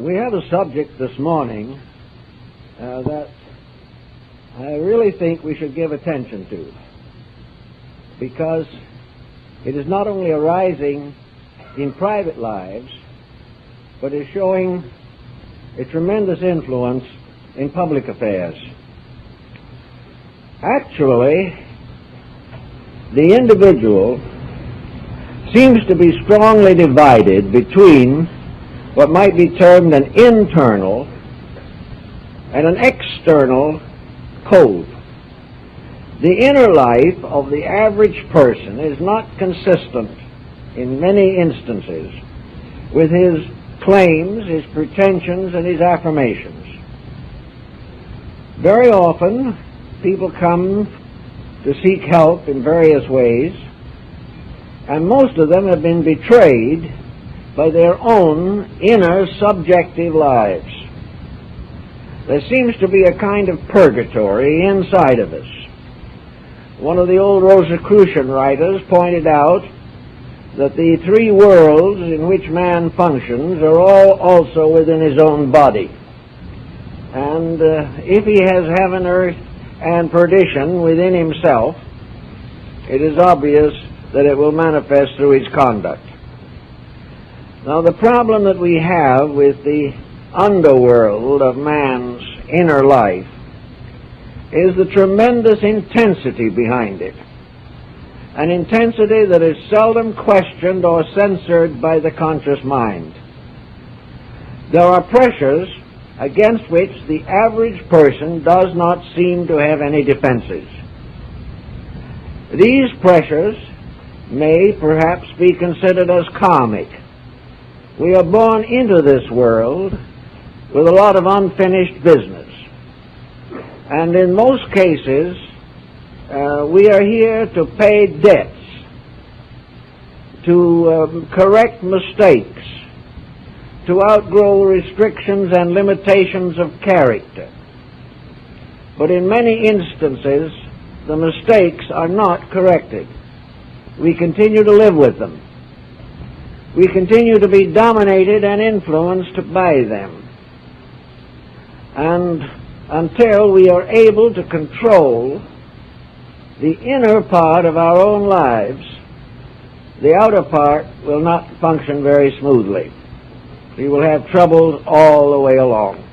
We have a subject this morning that I really think we should give attention to, because it is not only arising in private lives, but is showing a tremendous influence in public affairs. Actually, the individual seems to be strongly divided between what might be termed an internal and an external code. The inner life of the average person is not consistent in many instances with his claims, his pretensions, and his affirmations. Very often, people come to seek help in various ways, and most of them have been betrayed by their own inner subjective lives. There seems to be a kind of purgatory inside of us. One of the old Rosicrucian writers pointed out that the three worlds in which man functions are all also within his own body. And if he has heaven, earth, and perdition within himself, it is obvious that it will manifest through his conduct. Now, the problem that we have with the underworld of man's inner life is the tremendous intensity behind it, an intensity that is seldom questioned or censored by the conscious mind. There are pressures against which the average person does not seem to have any defenses. These pressures may perhaps be considered as karmic. We are born into this world with a lot of unfinished business. And in most cases, we are here to pay debts, to correct mistakes, to outgrow restrictions and limitations of character. But in many instances, the mistakes are not corrected. We continue to live with them. We continue to be dominated and influenced by them. And until we are able to control the inner part of our own lives, the outer part will not function very smoothly. We will have trouble all the way along.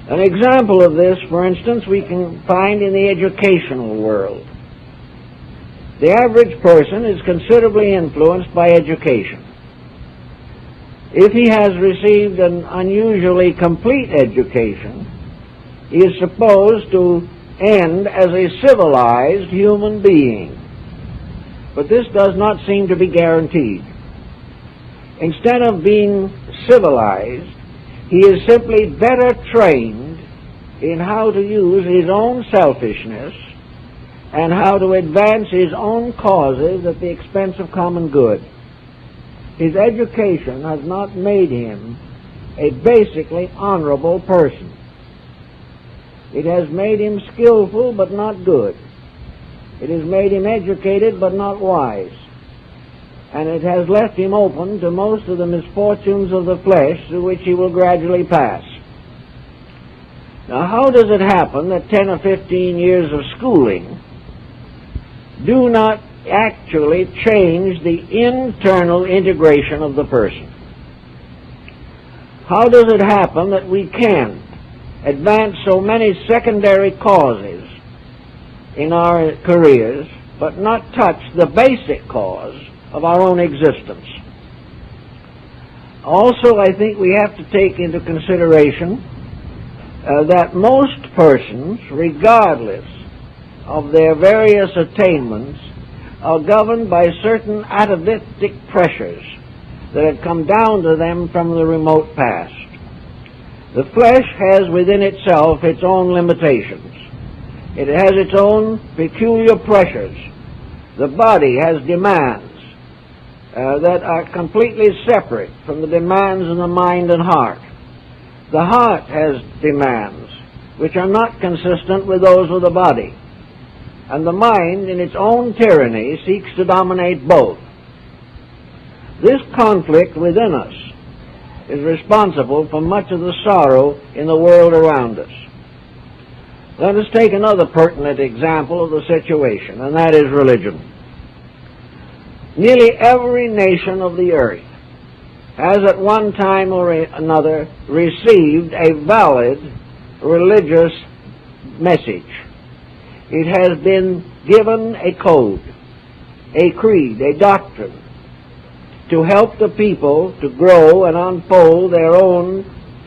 An example of this, for instance, we can find in the educational world. The average person is considerably influenced by education. If he has received an unusually complete education, he is supposed to end as a civilized human being. But this does not seem to be guaranteed. Instead of being civilized, he is simply better trained in how to use his own selfishness and how to advance his own causes at the expense of common good. His education has not made him a basically honorable person. It has made him skillful but not good. It has made him educated but not wise. And it has left him open to most of the misfortunes of the flesh through which he will gradually pass. Now, how does it happen that 10 or 15 years of schooling do not actually change the internal integration of the person? How does it happen that we can advance so many secondary causes in our careers but not touch the basic cause of our own existence? Also, I think we have to take into consideration that most persons, regardless of their various attainments, are governed by certain atavistic pressures that have come down to them from the remote past. The flesh has within itself its own limitations. It has its own peculiar pressures. The body has demands that are completely separate from the demands of the mind and heart. The heart has demands which are not consistent with those of the body. And the mind, in its own tyranny, seeks to dominate both. This conflict within us is responsible for much of the sorrow in the world around us. Let us take another pertinent example of the situation, and that is religion. Nearly every nation of the earth has at one time or another received a valid religious message. It has been given a code, a creed, a doctrine, to help the people to grow and unfold their own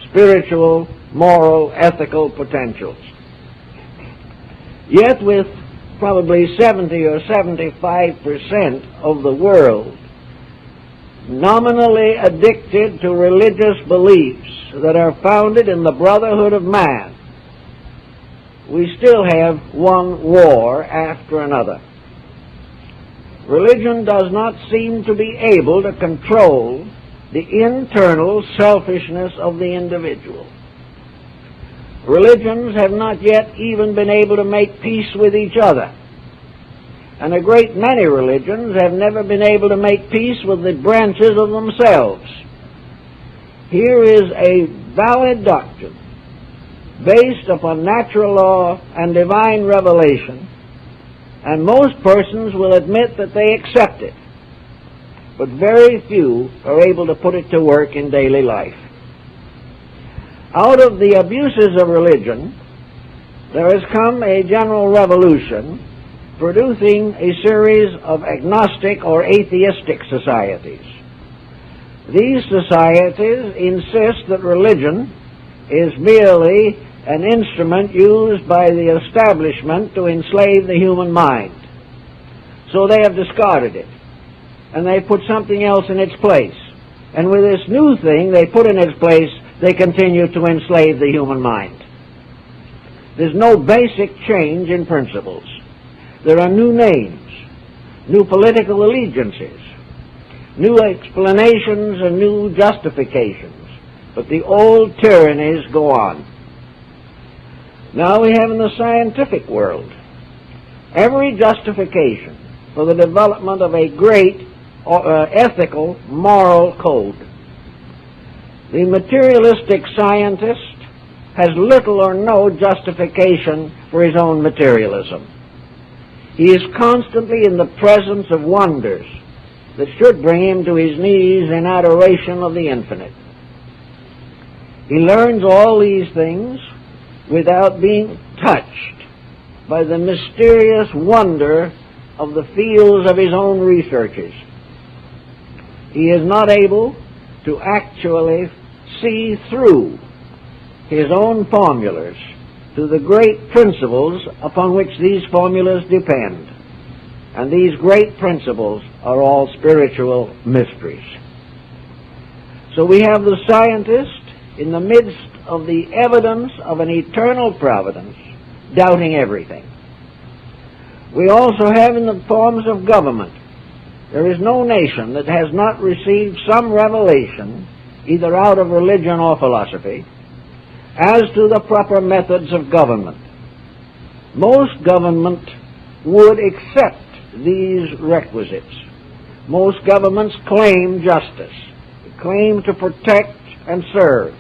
spiritual, moral, ethical potentials. Yet with probably 70 or 75% of the world nominally addicted to religious beliefs that are founded in the brotherhood of man, we still have one war after another. Religion does not seem to be able to control the internal selfishness of the individual. Religions have not yet even been able to make peace with each other. And a great many religions have never been able to make peace with the branches of themselves. Here is a valid doctrine based upon natural law and divine revelation, and most persons will admit that they accept it, but very few are able to put it to work in daily life. Out of the abuses of religion, there has come a general revolution producing a series of agnostic or atheistic societies. These societies insist that religion is merely an instrument used by the establishment to enslave the human mind. So they have discarded it, and they put something else in its place. And with this new thing they put in its place, they continue to enslave the human mind. There's no basic change in principles. There are new names, new political allegiances, new explanations and new justifications, but the old tyrannies go on. Now we have in the scientific world every justification for the development of a great ethical, moral code. The materialistic scientist has little or no justification for his own materialism. He is constantly in the presence of wonders that should bring him to his knees in adoration of the infinite. He learns all these things without being touched by the mysterious wonder of the fields of his own researches. He is not able to actually see through his own formulas to the great principles upon which these formulas depend. And these great principles are all spiritual mysteries. So we have the scientist in the midst of the evidence of an eternal providence, doubting everything. We also have in the forms of government, there is no nation that has not received some revelation, either out of religion or philosophy, as to the proper methods of government. Most government would accept these requisites. Most governments claim justice, claim to protect and serve.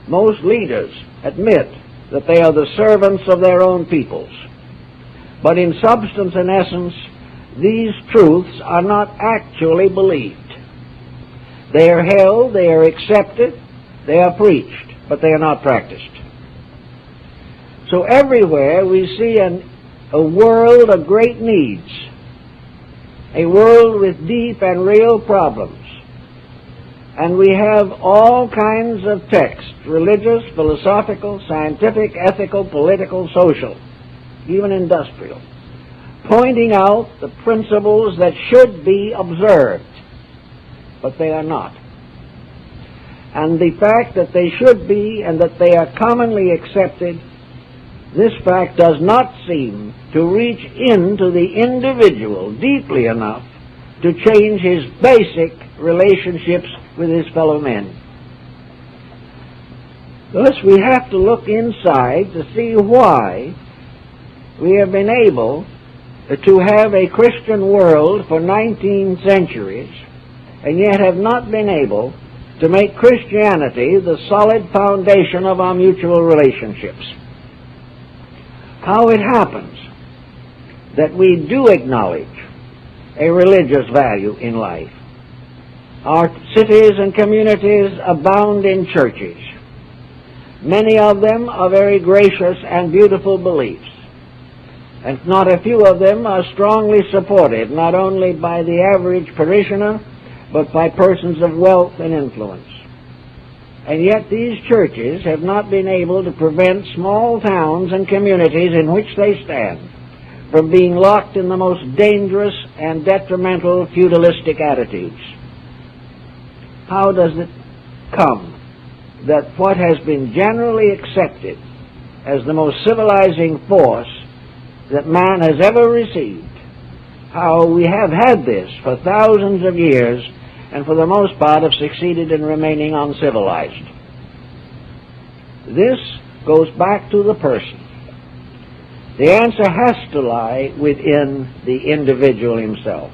Most leaders admit that they are the servants of their own peoples. But in substance and essence, these truths are not actually believed. They are held, they are accepted, they are preached, but they are not practiced. So everywhere we see a world of great needs, a world with deep and real problems. And we have all kinds of texts, religious, philosophical, scientific, ethical, political, social, even industrial, pointing out the principles that should be observed, but they are not. And the fact that they should be and that they are commonly accepted, this fact does not seem to reach into the individual deeply enough to change his basic relationships with his fellow men. Thus, we have to look inside to see why we have been able to have a Christian world for 19 centuries and yet have not been able to make Christianity the solid foundation of our mutual relationships. How it happens that we do acknowledge a religious value in life. Our cities and communities abound in churches. Many of them are very gracious and beautiful beliefs, and not a few of them are strongly supported not only by the average parishioner, but by persons of wealth and influence. And yet these churches have not been able to prevent small towns and communities in which they stand from being locked in the most dangerous and detrimental feudalistic attitudes. How does it come that what has been generally accepted as the most civilizing force that man has ever received, how we have had this for thousands of years and for the most part have succeeded in remaining uncivilized? This goes back to the person. The answer has to lie within the individual himself.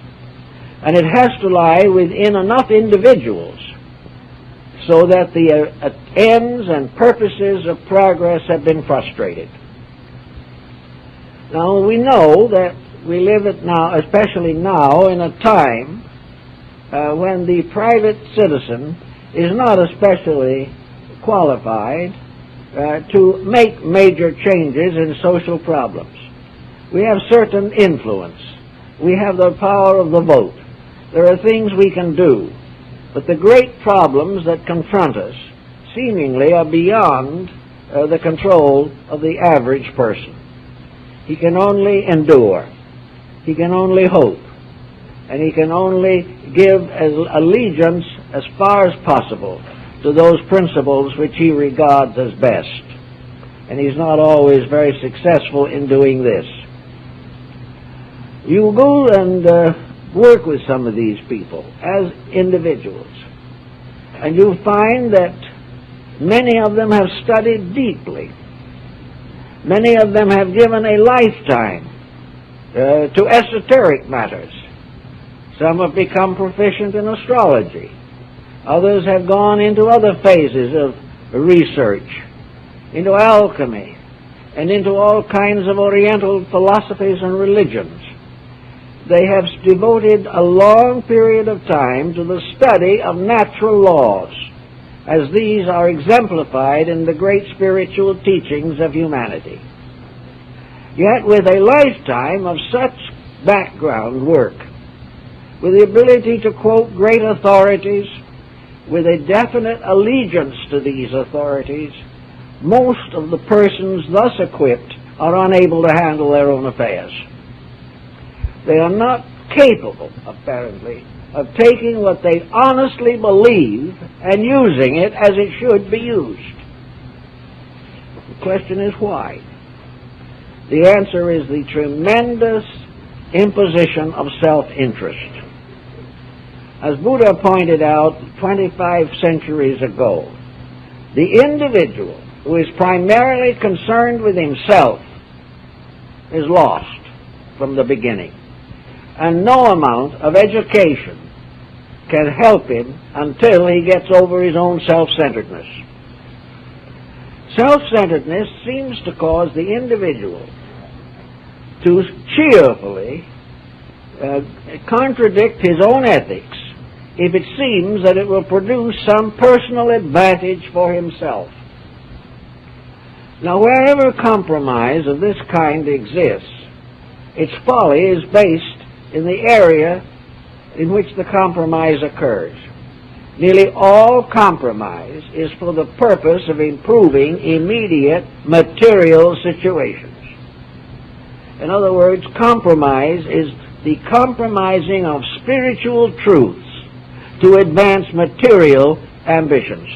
And it has to lie within enough individuals so that the ends and purposes of progress have been frustrated. Now, we know that we live now, especially now, in a time when the private citizen is not especially qualified to make major changes in social problems. We have certain influence. We have the power of the vote. There are things we can do. But the great problems that confront us seemingly are beyond the control of the average person. He can only endure. He can only hope. And he can only give allegiance as far as possible to those principles which he regards as best. And he's not always very successful in doing this. You go and work with some of these people as individuals, and you find that many of them have studied deeply. Many of them have given a lifetime to esoteric matters. Some have become proficient in astrology. Others have gone into other phases of research, into alchemy, and into all kinds of Oriental philosophies and religions. They have devoted a long period of time to the study of natural laws, as these are exemplified in the great spiritual teachings of humanity. Yet with a lifetime of such background work, with the ability to quote great authorities, with a definite allegiance to these authorities, most of the persons thus equipped are unable to handle their own affairs. They are not capable, apparently, of taking what they honestly believe and using it as it should be used. The question is why? The answer is the tremendous imposition of self-interest. As Buddha pointed out 25 centuries ago, the individual who is primarily concerned with himself is lost from the beginning. And no amount of education can help him until he gets over his own self-centeredness. Self-centeredness seems to cause the individual to cheerfully contradict his own ethics if it seems that it will produce some personal advantage for himself. Now, wherever compromise of this kind exists, its folly is based in the area in which the compromise occurs. Nearly all compromise is for the purpose of improving immediate material situations. In other words, compromise is the compromising of spiritual truths to advance material ambitions.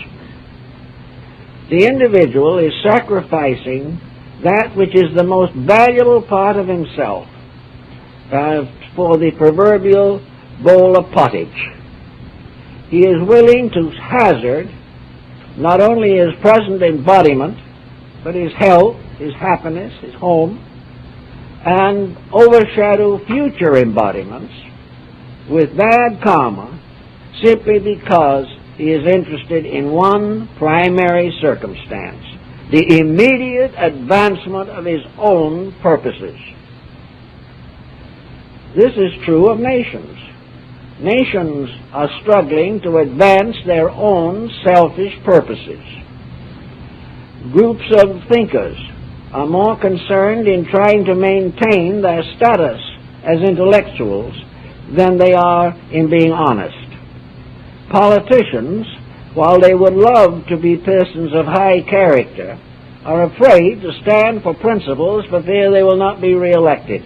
The individual is sacrificing that which is the most valuable part of himself for the proverbial bowl of pottage. He is willing to hazard not only his present embodiment, but his health, his happiness, his home, and overshadow future embodiments with bad karma simply because he is interested in one primary circumstance: the immediate advancement of his own purposes. This is true of nations. Nations are struggling to advance their own selfish purposes. Groups of thinkers are more concerned in trying to maintain their status as intellectuals than they are in being honest. Politicians, while they would love to be persons of high character, are afraid to stand for principles for fear they will not be reelected.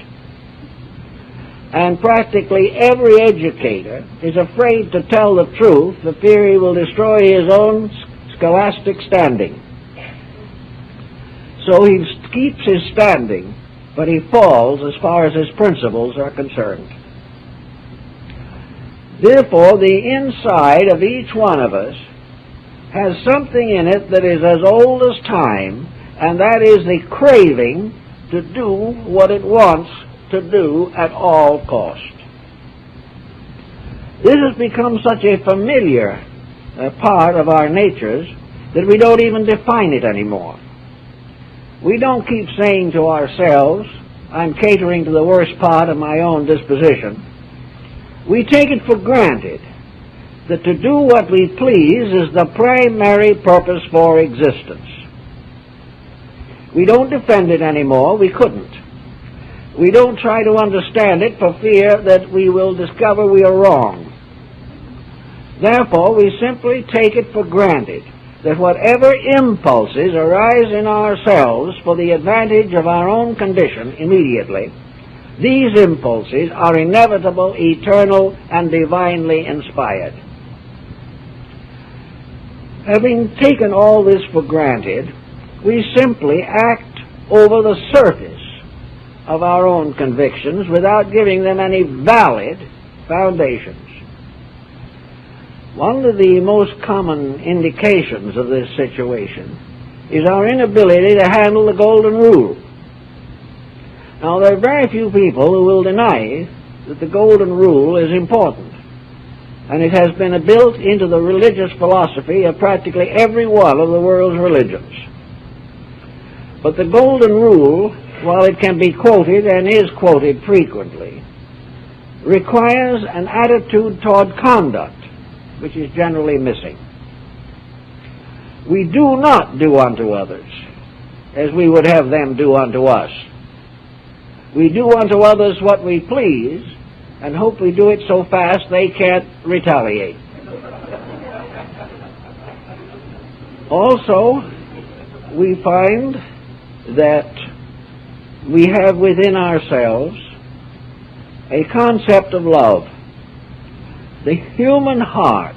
And practically every educator is afraid to tell the truth for fear he will destroy his own scholastic standing. So he keeps his standing, but he falls as far as his principles are concerned. Therefore, the inside of each one of us has something in it that is as old as time, and that is the craving to do what it wants to do at all cost. This has become such a familiar part of our natures that we don't even define it anymore. We don't keep saying to ourselves, I'm catering to the worst part of my own disposition. We take it for granted that to do what we please is the primary purpose for existence. We don't defend it anymore. We couldn't. We don't try to understand it for fear that we will discover we are wrong. Therefore, we simply take it for granted that whatever impulses arise in ourselves for the advantage of our own condition immediately, these impulses are inevitable, eternal, and divinely inspired. Having taken all this for granted, we simply act over the surface of our own convictions without giving them any valid foundations. One of the most common indications of this situation is our inability to handle the golden rule. Now, there are very few people who will deny that the golden rule is important, and it has been built into the religious philosophy of practically every one of the world's religions. But the golden rule, while it can be quoted and is quoted frequently, requires an attitude toward conduct which is generally missing. We do not do unto others as we would have them do unto us. We do unto others what we please and hope we do it so fast they can't retaliate. Also, we find that we have within ourselves a concept of love. The human heart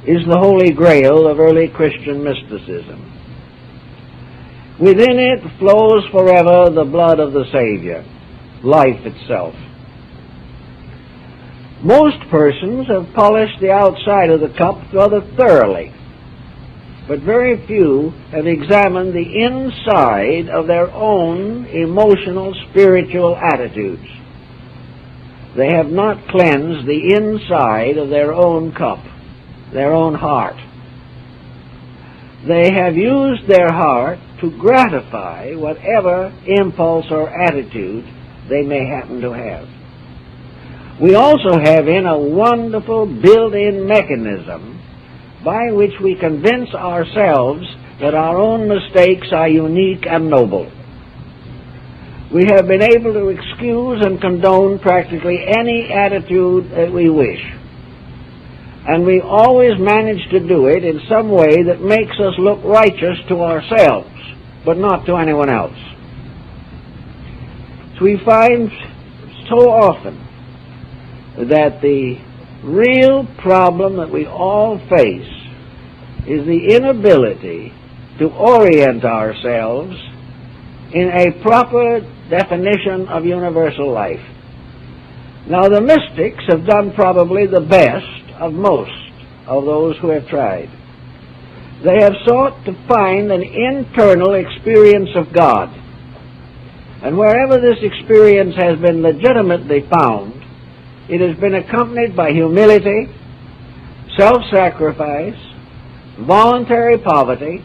is the holy grail of early Christian mysticism. Within it flows forever the blood of the Savior, life itself. Most persons have polished the outside of the cup rather thoroughly, but very few have examined the inside of their own emotional, spiritual attitudes. They have not cleansed the inside of their own cup, their own heart. They have used their heart to gratify whatever impulse or attitude they may happen to have. We also have in a wonderful built-in mechanism by which we convince ourselves that our own mistakes are unique and noble. We have been able to excuse and condone practically any attitude that we wish. And we always manage to do it in some way that makes us look righteous to ourselves, but not to anyone else. So we find so often that the real problem that we all face is the inability to orient ourselves in a proper definition of universal life. Now, the mystics have done probably the best of most of those who have tried. They have sought to find an internal experience of God. And wherever this experience has been legitimately found, it has been accompanied by humility, self-sacrifice, voluntary poverty,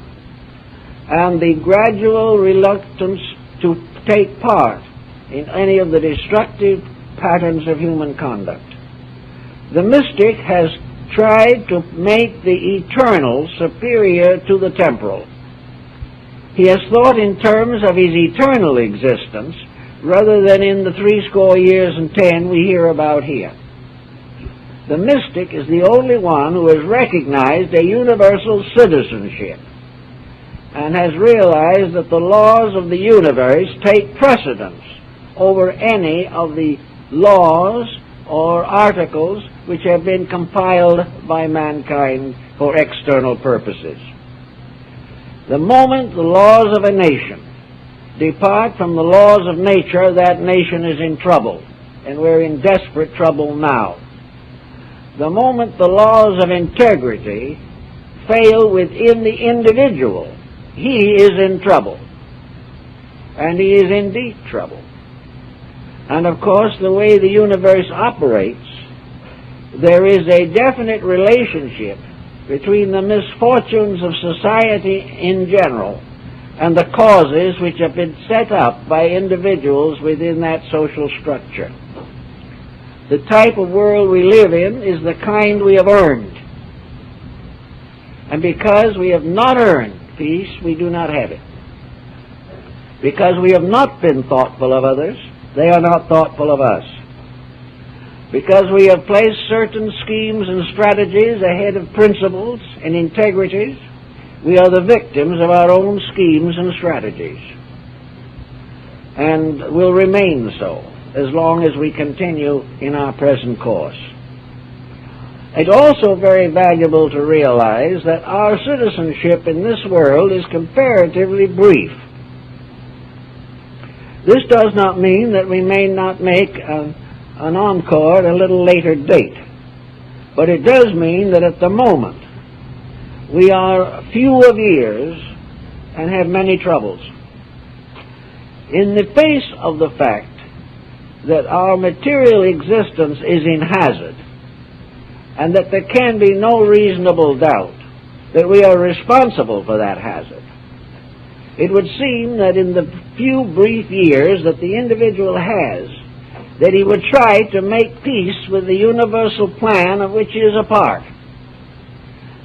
and the gradual reluctance to take part in any of the destructive patterns of human conduct. The mystic has tried to make the eternal superior to the temporal. He has thought in terms of his eternal existence rather than in the 80 years and 10 we hear about here. The mystic is the only one who has recognized a universal citizenship and has realized that the laws of the universe take precedence over any of the laws or articles which have been compiled by mankind for external purposes. The moment the laws of a nation depart from the laws of nature, that nation is in trouble, and we're in desperate trouble now. The moment the laws of integrity fail within the individual, he is in trouble, and he is in deep trouble. And of course, the way the universe operates, there is a definite relationship between the misfortunes of society in general and the causes which have been set up by individuals within that social structure. The type of world we live in is the kind we have earned. And because we have not earned peace, we do not have it. Because we have not been thoughtful of others, they are not thoughtful of us. Because we have placed certain schemes and strategies ahead of principles and integrities, we are the victims of our own schemes and strategies, and will remain so as long as we continue in our present course. It's also very valuable to realize that our citizenship in this world is comparatively brief. This does not mean that we may not make an encore at a little later date, but it does mean that at the moment we are few of years and have many troubles. In the face of the fact that our material existence is in hazard, and that there can be no reasonable doubt that we are responsible for that hazard, it would seem that in the few brief years that the individual has, that he would try to make peace with the universal plan of which he is a part,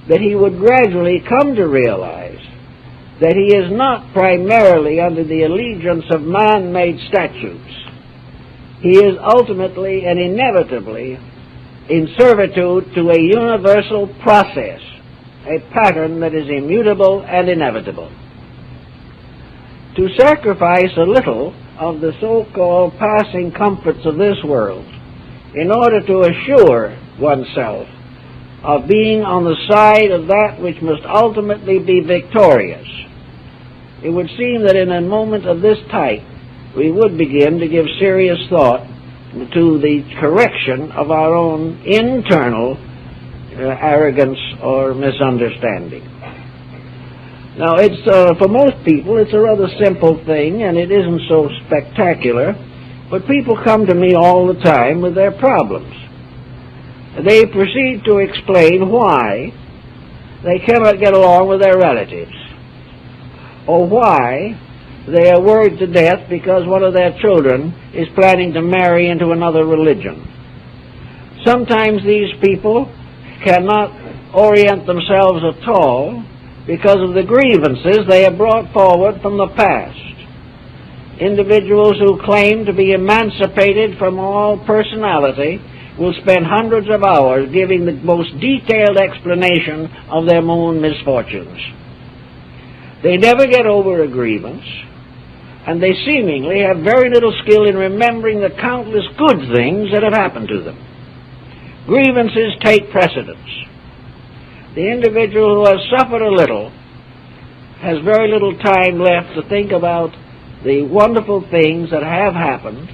that he would gradually come to realize that he is not primarily under the allegiance of man-made statutes. He is ultimately and inevitably in servitude to a universal process, a pattern that is immutable and inevitable. To sacrifice a little of the so-called passing comforts of this world in order to assure oneself of being on the side of that which must ultimately be victorious, it would seem that in a moment of this type we would begin to give serious thought to the correction of our own internal arrogance or misunderstanding. Now, it's for most people, it's a rather simple thing, and it isn't so spectacular, but people come to me all the time with their problems. They proceed to explain why they cannot get along with their relatives, or why they are worried to death because one of their children is planning to marry into another religion. Sometimes these people cannot orient themselves at all because of the grievances they have brought forward from the past. Individuals who claim to be emancipated from all personality will spend hundreds of hours giving the most detailed explanation of their own misfortunes. They never get over a grievance, and they seemingly have very little skill in remembering the countless good things that have happened to them. Grievances take precedence. The individual who has suffered a little has very little time left to think about the wonderful things that have happened,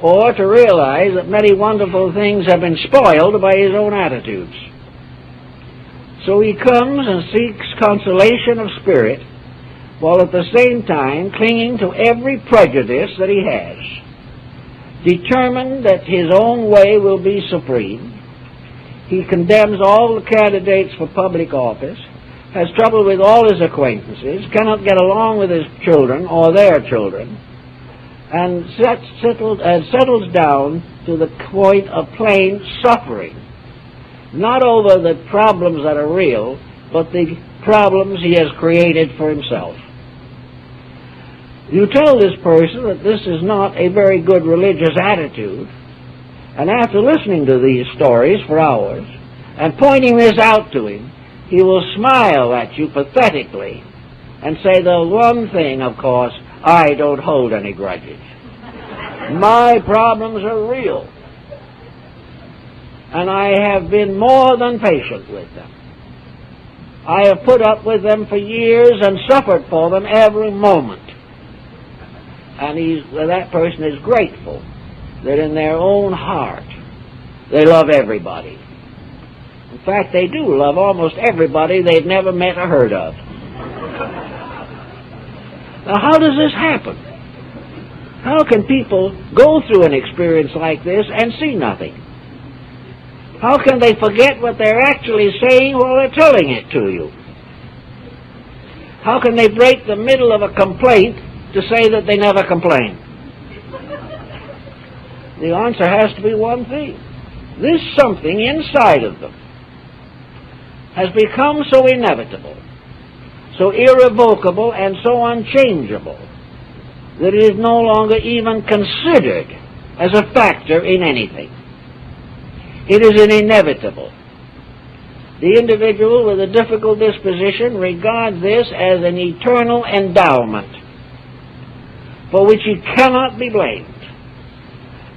or to realize that many wonderful things have been spoiled by his own attitudes. So he comes and seeks consolation of spirit, while at the same time clinging to every prejudice that he has. Determined that his own way will be supreme, He condemns all the candidates for public office, has trouble with all his acquaintances, cannot get along with his children or their children, and settles down to the point of plain suffering, not over the problems that are real, but the problems he has created for himself. You tell this person that this is not a very good religious attitude, and after listening to these stories for hours and pointing this out to him, he will smile at you pathetically and say, the one thing, of course, I don't hold any grudges. My problems are real, and I have been more than patient with them. I have put up with them for years and suffered for them every moment. And that person is grateful that in their own heart they love everybody. In fact, they do love almost everybody they've never met or heard of. Now, how does this happen? How can people go through an experience like this and see nothing? How can they forget what they're actually saying while they're telling it to you? How can they break the middle of a complaint to say that they never complain? The answer has to be one thing. This something inside of them has become so inevitable, so irrevocable, and so unchangeable that it is no longer even considered as a factor in anything. It is an inevitable. The individual with a difficult disposition regards this as an eternal endowment for which he cannot be blamed,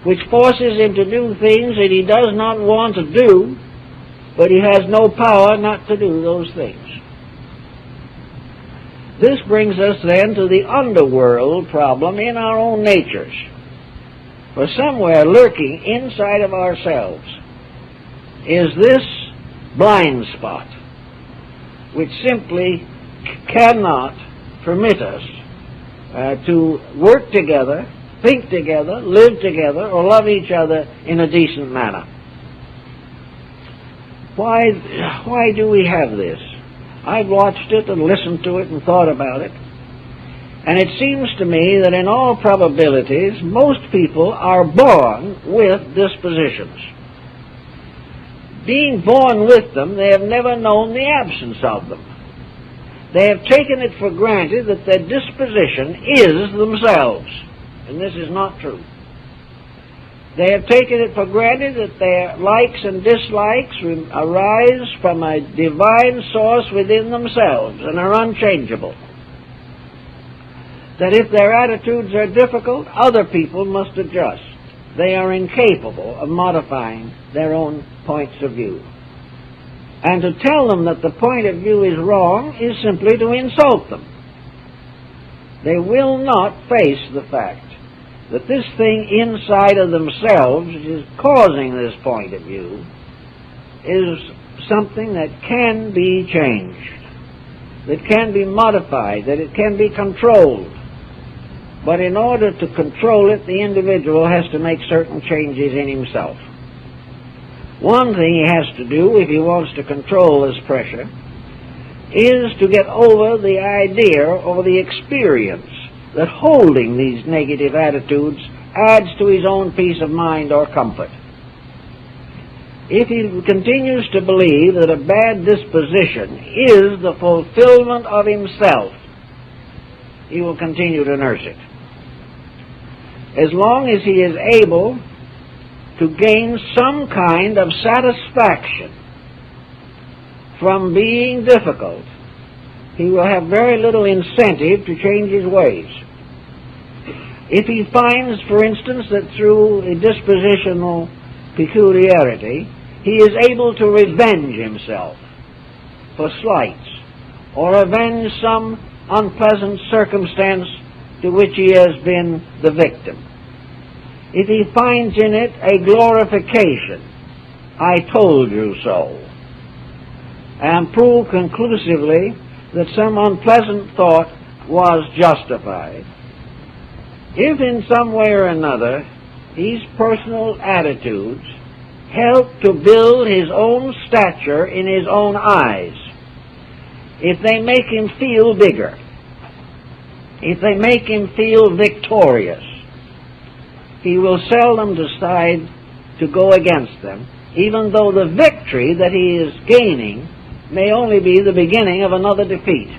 which forces him to do things that he does not want to do, but he has no power not to do those things. This brings us then to the underworld problem in our own natures. For somewhere lurking inside of ourselves is this blind spot which simply cannot permit us to work together, think together, live together, or love each other in a decent manner. Why do we have this? I've watched it and listened to it and thought about it, and it seems to me that in all probabilities most people are born with dispositions. Being born with them, they have never known the absence of them. They have taken it for granted that their disposition is themselves, and this is not true. They have taken it for granted that their likes and dislikes arise from a divine source within themselves and are unchangeable. That if their attitudes are difficult, other people must adjust. They are incapable of modifying their own points of view. And to tell them that the point of view is wrong is simply to insult them. They will not face the fact that this thing inside of themselves which is causing this point of view is something that can be changed, that can be modified, that it can be controlled. But in order to control it, the individual has to make certain changes in himself. One thing he has to do if he wants to control this pressure is to get over the idea or the experience that holding these negative attitudes adds to his own peace of mind or comfort. If he continues to believe that a bad disposition is the fulfillment of himself, he will continue to nurse it. As long as he is able to gain some kind of satisfaction from being difficult, he will have very little incentive to change his ways. If he finds, for instance, that through a dispositional peculiarity, he is able to revenge himself for slights, or avenge some unpleasant circumstance to which he has been the victim. If he finds in it a glorification, I told you so, and prove conclusively that some unpleasant thought was justified, if in some way or another these personal attitudes help to build his own stature in his own eyes, if they make him feel bigger, if they make him feel victorious, he will seldom decide to go against them, even though the victory that he is gaining may only be the beginning of another defeat.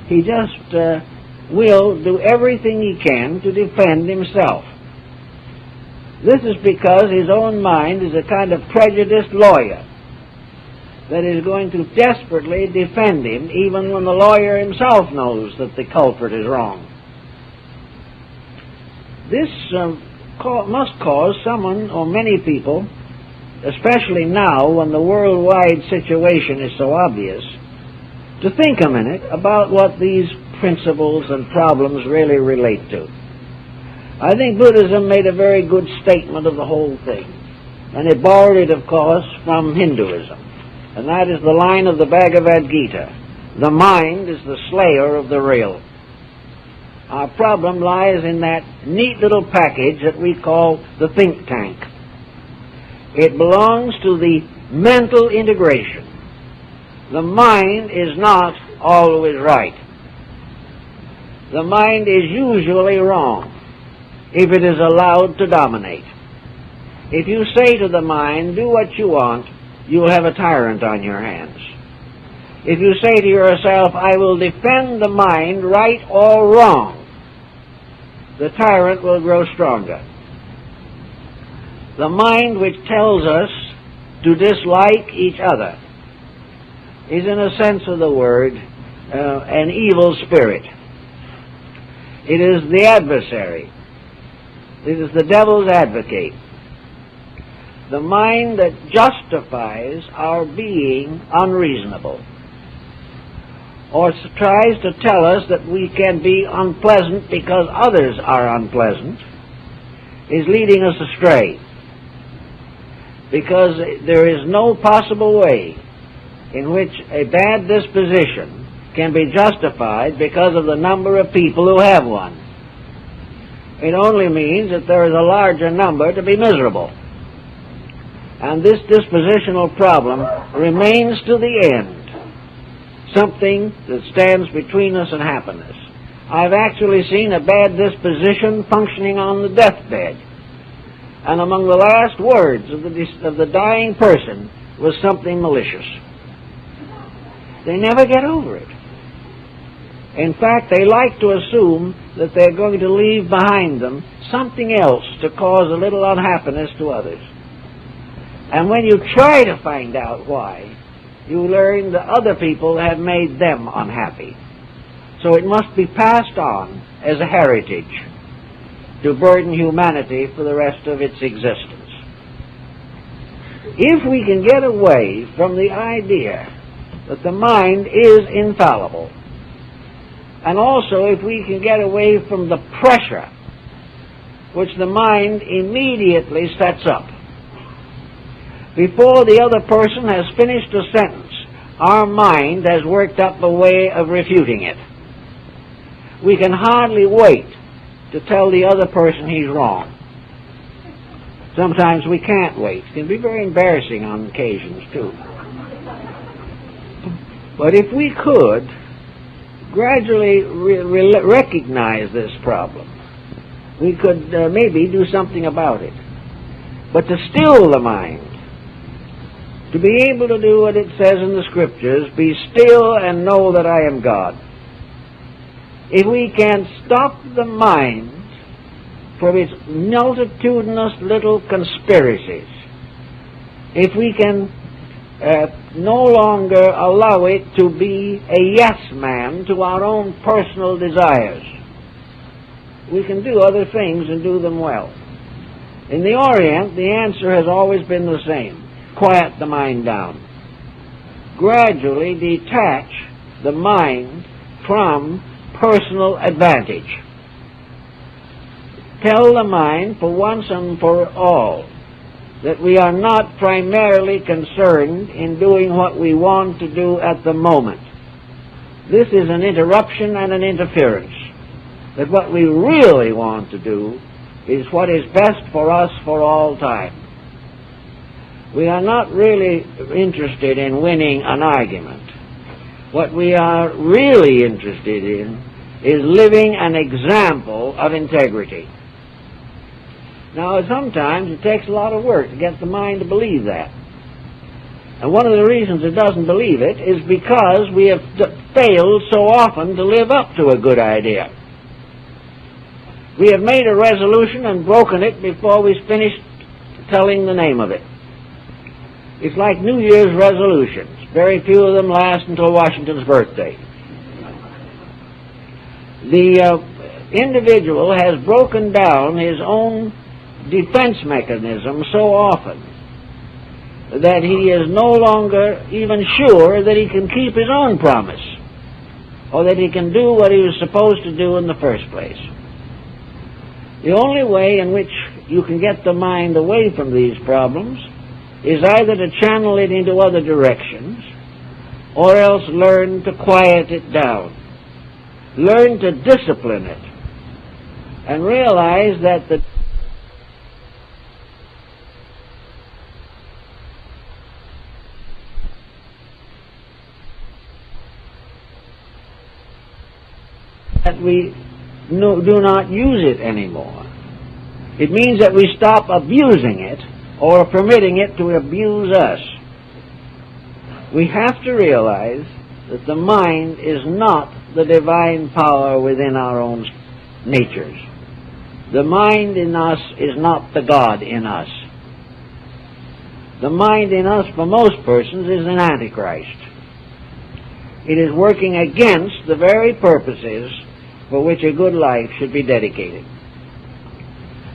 He just will do everything he can to defend himself. This is because his own mind is a kind of prejudiced lawyer that is going to desperately defend him even when the lawyer himself knows that the culprit is wrong. This must cause someone or many people, especially now when the worldwide situation is so obvious, to think a minute about what these principles and problems really relate to. I think Buddhism made a very good statement of the whole thing, and it borrowed it, of course, from Hinduism, and that is the line of the Bhagavad Gita: the mind is the slayer of the real. Our problem lies in that neat little package that we call the think tank. It belongs to the mental integration. The mind is not always right. The mind is usually wrong if it is allowed to dominate. If you say to the mind, do what you want, you'll have a tyrant on your hands. If you say to yourself, I will defend the mind, right or wrong, the tyrant will grow stronger. The mind which tells us to dislike each other is, in a sense of the word, an evil spirit. It is the adversary. It is the devil's advocate. The mind that justifies our being unreasonable, or tries to tell us that we can be unpleasant because others are unpleasant, is leading us astray. Because there is no possible way in which a bad disposition can be justified because of the number of people who have one. It only means that there is a larger number to be miserable. And this dispositional problem remains to the end something that stands between us and happiness. I've actually seen a bad disposition functioning on the deathbed, and among the last words of the dying person was something malicious. They never get over it. In fact, they like to assume that they're going to leave behind them something else to cause a little unhappiness to others. And when you try to find out why, you learn that other people have made them unhappy. So it must be passed on as a heritage to burden humanity for the rest of its existence. If we can get away from the idea that the mind is infallible, and also if we can get away from the pressure which the mind immediately sets up, before the other person has finished a sentence, our mind has worked up a way of refuting it. We can hardly wait to tell the other person he's wrong. Sometimes we can't wait. It can be very embarrassing on occasions, too. But if we could gradually recognize this problem, we could maybe do something about it. But to still the mind, to be able to do what it says in the Scriptures, be still and know that I am God. If we can stop the mind from its multitudinous little conspiracies, if we can no longer allow it to be a yes man to our own personal desires, we can do other things and do them well. In the Orient, the answer has always been the same. Quiet the mind down. Gradually detach the mind from personal advantage. Tell the mind for once and for all that we are not primarily concerned in doing what we want to do at the moment. This is an interruption and an interference. That what we really want to do is what is best for us for all time. We are not really interested in winning an argument. What we are really interested in is living an example of integrity. Now, sometimes it takes a lot of work to get the mind to believe that. And one of the reasons it doesn't believe it is because we have failed so often to live up to a good idea. We have made a resolution and broken it before we've finished telling the name of it. It's like New Year's resolutions. Very few of them last until Washington's birthday. The individual has broken down his own defense mechanism so often that he is no longer even sure that he can keep his own promise or that he can do what he was supposed to do in the first place. The only way in which you can get the mind away from these problems is either to channel it into other directions or else learn to quiet it down. Learn to discipline it and realize that we do not use it anymore. It means that we stop abusing it or permitting it to abuse us. We have to realize that the mind is not the divine power within our own natures. The mind in us is not the God in us. The mind in us, for most persons, is an antichrist. It is working against the very purposes for which a good life should be dedicated.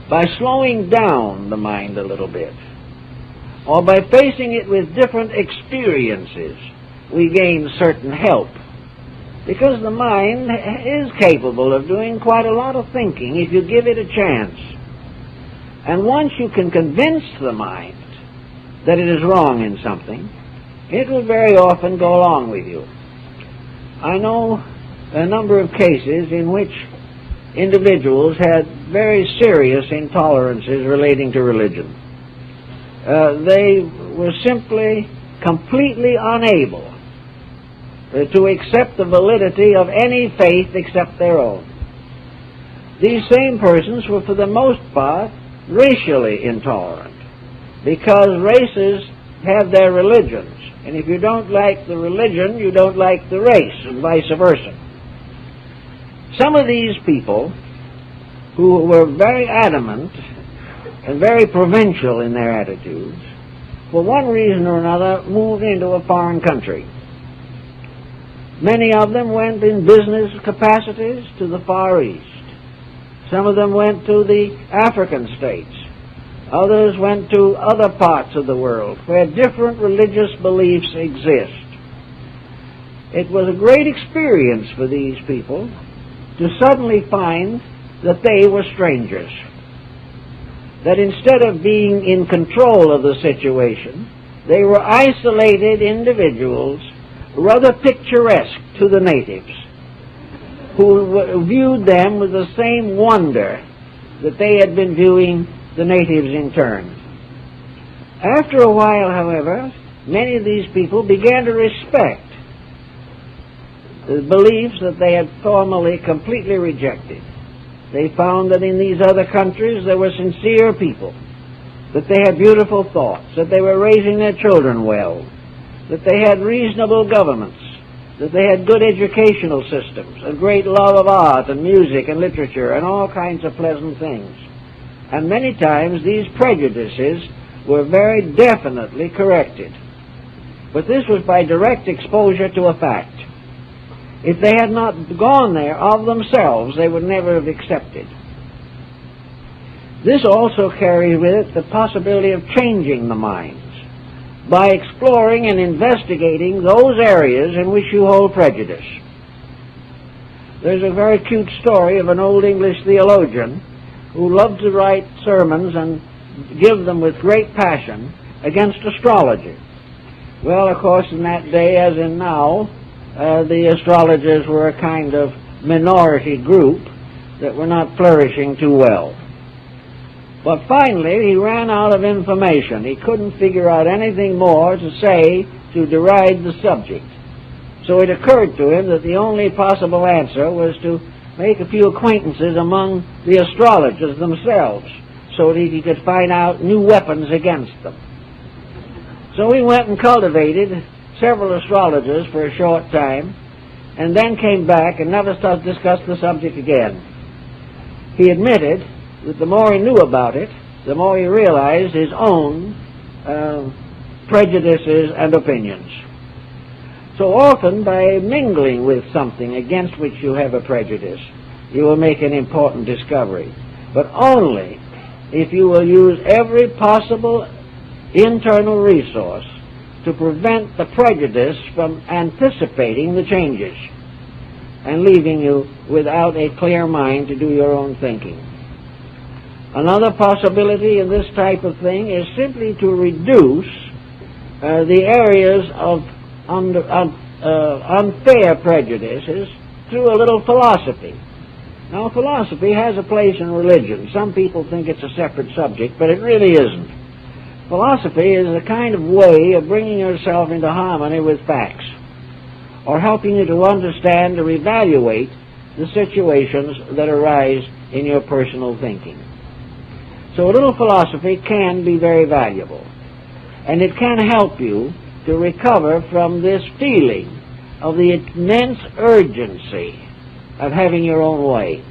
By slowing down the mind a little bit, or by facing it with different experiences, we gain certain help. Because the mind is capable of doing quite a lot of thinking if you give it a chance. And once you can convince the mind that it is wrong in something, it will very often go along with you. I know a number of cases in which individuals had very serious intolerances relating to religion. They were simply completely unable to accept the validity of any faith except their own. These same persons were, for the most part, racially intolerant, because races have their religions, and if you don't like the religion, you don't like the race, and vice versa. Some of these people, who were very adamant and very provincial in their attitudes, for one reason or another moved into a foreign country. Many of them went in business capacities to the Far East. Some of them went to the African states. Others went to other parts of the world where different religious beliefs exist. It was a great experience for these people to suddenly find that they were strangers. That instead of being in control of the situation, they were isolated individuals, rather picturesque to the natives, who viewed them with the same wonder that they had been viewing the natives in turn. After a while, however, many of these people began to respect the beliefs that they had formerly completely rejected. They found that in these other countries there were sincere people, that they had beautiful thoughts, that they were raising their children well, that they had reasonable governments, that they had good educational systems, a great love of art and music and literature and all kinds of pleasant things. And many times these prejudices were very definitely corrected. But this was by direct exposure to a fact. If they had not gone there of themselves, they would never have accepted. This also carries with it the possibility of changing the minds by exploring and investigating those areas in which you hold prejudice. There's a very cute story of an old English theologian who loved to write sermons and give them with great passion against astrology. Well, of course, in that day, as in now, the astrologers were a kind of minority group that were not flourishing too well. But finally, he ran out of information. He couldn't figure out anything more to say to deride the subject. So it occurred to him that the only possible answer was to make a few acquaintances among the astrologers themselves, so that he could find out new weapons against them. So he went and cultivated several astrologers for a short time, and then came back and never discussed the subject again. He admitted that the more he knew about it, the more he realized his own prejudices and opinions. So often, by mingling with something against which you have a prejudice, you will make an important discovery. But only if you will use every possible internal resource to prevent the prejudice from anticipating the changes and leaving you without a clear mind to do your own thinking. Another possibility in this type of thing is simply to reduce the areas of unfair prejudices through a little philosophy. Now, philosophy has a place in religion. Some people think it's a separate subject, but it really isn't. Philosophy is a kind of way of bringing yourself into harmony with facts, or helping you to understand or evaluate the situations that arise in your personal thinking. So a little philosophy can be very valuable, and it can help you to recover from this feeling of the immense urgency of having your own way.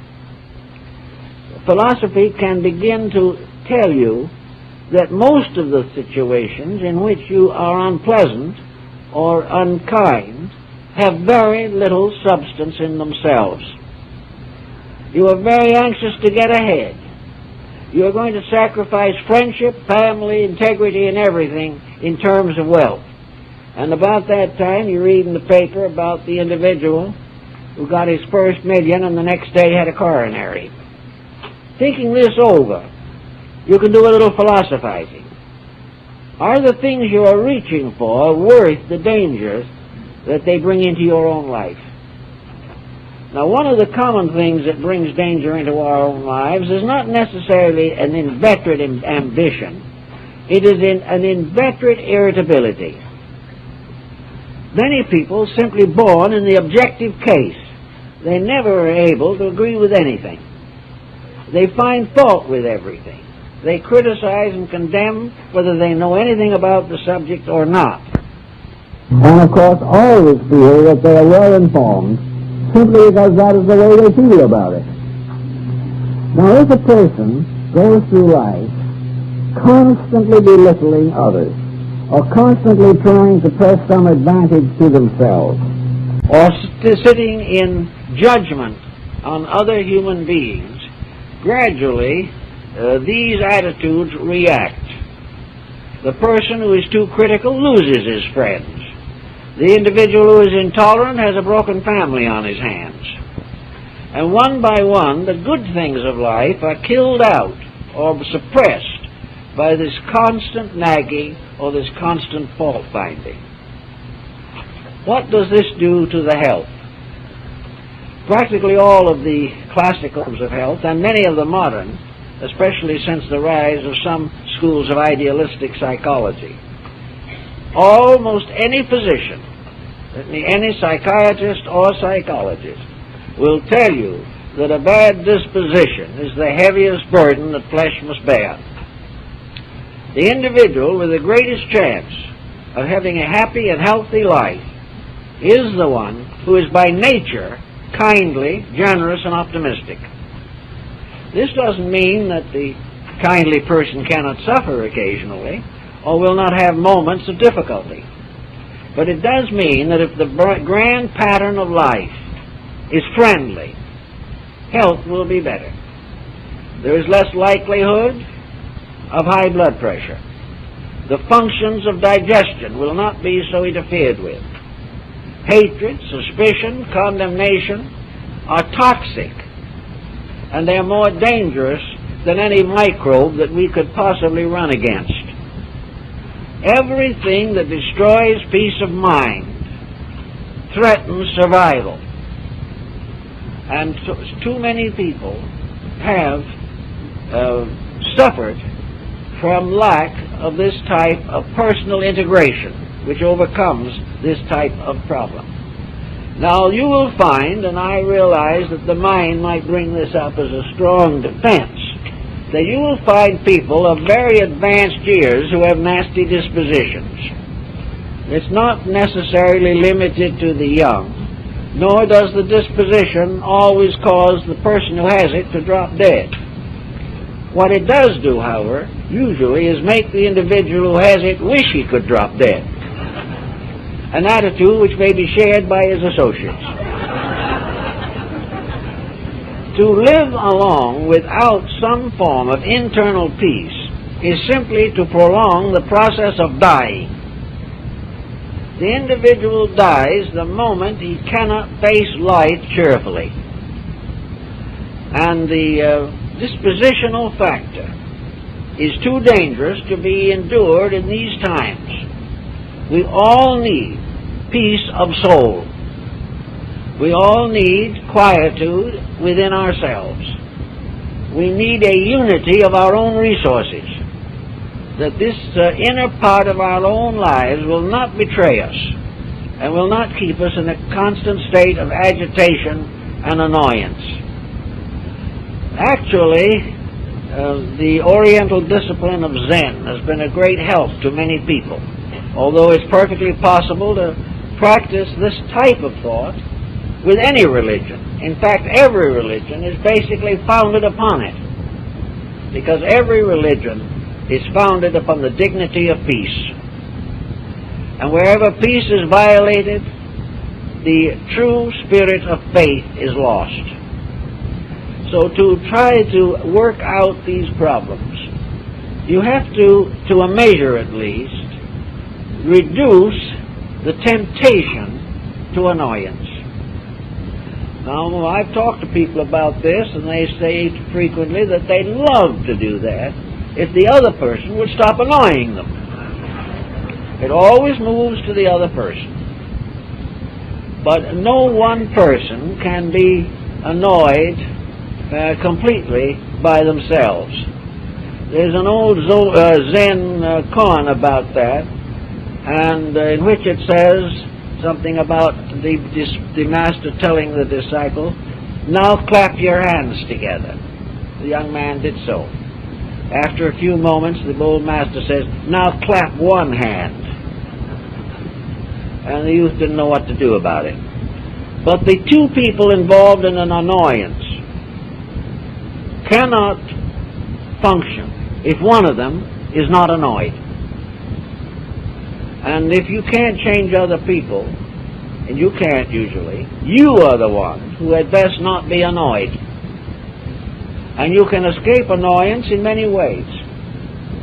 Philosophy can begin to tell you that most of the situations in which you are unpleasant or unkind have very little substance in themselves. You are very anxious to get ahead. You are going to sacrifice friendship, family, integrity, and everything in terms of wealth. And about that time, you read in the paper about the individual who got his first million and the next day had a coronary. Thinking this over, you can do a little philosophizing. Are the things you are reaching for worth the dangers that they bring into your own life? Now, one of the common things that brings danger into our own lives is not necessarily an inveterate ambition. It is an inveterate irritability. Many people simply born in the objective case. They never are able to agree with anything. They find fault with everything. They criticize and condemn whether they know anything about the subject or not. And of course always feel that they are well informed simply because that is the way they feel about it. Now, if a person goes through life constantly belittling others, or constantly trying to press some advantage to themselves, or sitting in judgment on other human beings, gradually these attitudes react. The person who is too critical loses his friends. The individual who is intolerant has a broken family on his hands. And one by one, the good things of life are killed out or suppressed by this constant nagging or this constant fault-finding. What does this do to the health? Practically all of the classicals of health, and many of the modern, especially since the rise of some schools of idealistic psychology, almost any physician, any psychiatrist or psychologist, will tell you that a bad disposition is the heaviest burden that flesh must bear. The individual with the greatest chance of having a happy and healthy life is the one who is by nature kindly, generous, and optimistic. This doesn't mean that the kindly person cannot suffer occasionally or will not have moments of difficulty. But it does mean that if the grand pattern of life is friendly, health will be better. There is less likelihood of high blood pressure. The functions of digestion will not be so interfered with. Hatred, suspicion, condemnation are toxic, and they are more dangerous than any microbe that we could possibly run against. Everything that destroys peace of mind threatens survival. And too many people have suffered from lack of this type of personal integration, which overcomes this type of problem. Now, you will find, and I realize that the mind might bring this up as a strong defense, that you will find people of very advanced years who have nasty dispositions. It's not necessarily limited to the young, nor does the disposition always cause the person who has it to drop dead. What it does do, however, usually is make the individual who has it wish he could drop dead, an attitude which may be shared by his associates. To live along without some form of internal peace is simply to prolong the process of dying. The individual dies the moment he cannot face life cheerfully. And the dispositional factor is too dangerous to be endured in these times. We all need peace of soul. We all need quietude within ourselves. We need a unity of our own resources, that this inner part of our own lives will not betray us and will not keep us in a constant state of agitation and annoyance. Actually, the Oriental discipline of Zen has been a great help to many people, although it's perfectly possible to practice this type of thought with any religion. In fact, every religion is basically founded upon it, because every religion is founded upon the dignity of peace. And wherever peace is violated, the true spirit of faith is lost. So to try to work out these problems, you have to a measure at least, reduce the temptation to annoyance. Now, I've talked to people about this, and they say frequently that they'd love to do that if the other person would stop annoying them. It always moves to the other person. But no one person can be annoyed completely by themselves. There's an old Zen koan about that, and in which it says something about the master telling the disciple, "Now clap your hands together." The young man did so. After a few moments, the old master says, "Now clap one hand." And the youth didn't know what to do about it. But the two people involved in an annoyance cannot function if one of them is not annoyed. And if you can't change other people, and you can't usually, you are the one who had best not be annoyed. And you can escape annoyance in many ways.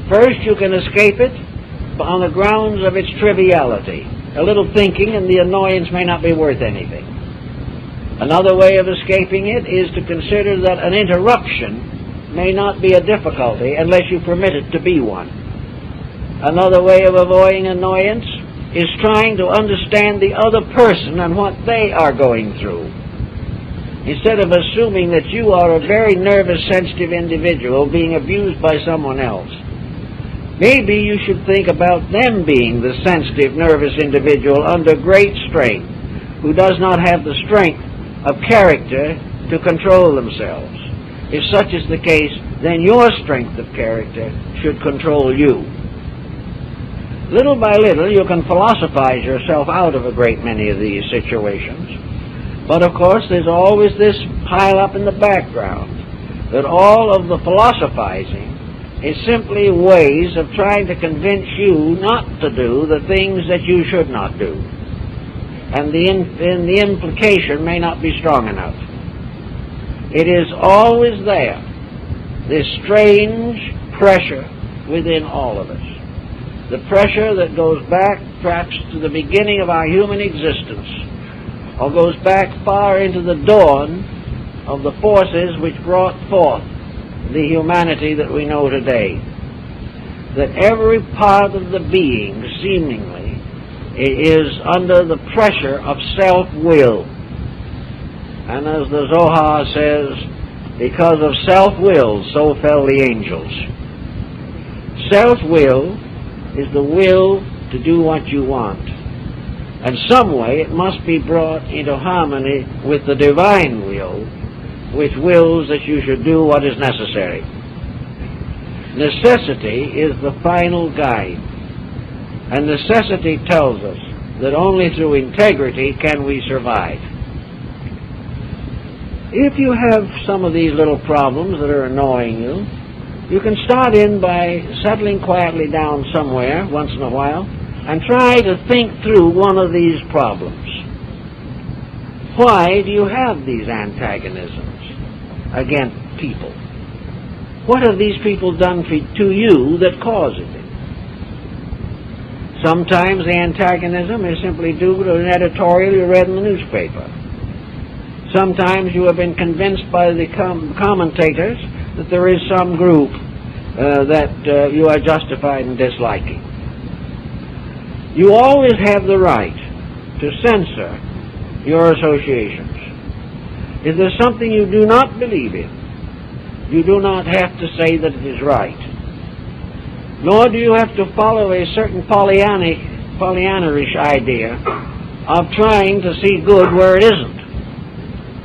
First, you can escape it on the grounds of its triviality. A little thinking and the annoyance may not be worth anything. Another way of escaping it is to consider that an interruption may not be a difficulty unless you permit it to be one. Another way of avoiding annoyance is trying to understand the other person and what they are going through. Instead of assuming that you are a very nervous, sensitive individual being abused by someone else, maybe you should think about them being the sensitive, nervous individual under great strain, who does not have the strength of character to control themselves. If such is the case, then your strength of character should control you. Little by little, you can philosophize yourself out of a great many of these situations. But of course, there's always this pile up in the background, that all of the philosophizing is simply ways of trying to convince you not to do the things that you should not do. And the implication may not be strong enough. It is always there, this strange pressure within all of us. The pressure that goes back perhaps to the beginning of our human existence, or goes back far into the dawn of the forces which brought forth the humanity that we know today. That every part of the being, seemingly, is under the pressure of self-will. And as the Zohar says, because of self-will, so fell the angels. Self-will is the will to do what you want. And some way it must be brought into harmony with the divine will, which wills that you should do what is necessary. Necessity is the final guide. And necessity tells us that only through integrity can we survive. If you have some of these little problems that are annoying you, you can start in by settling quietly down somewhere once in a while and try to think through one of these problems. Why do you have these antagonisms against people? What have these people done to you that causes it? Sometimes the antagonism is simply due to an editorial you read in the newspaper. Sometimes you have been convinced by the commentators that there is some group that you are justified in disliking. You always have the right to censor your associations. If there's something you do not believe in, you do not have to say that it is right. Nor do you have to follow a certain Pollyannaish idea of trying to see good where it isn't.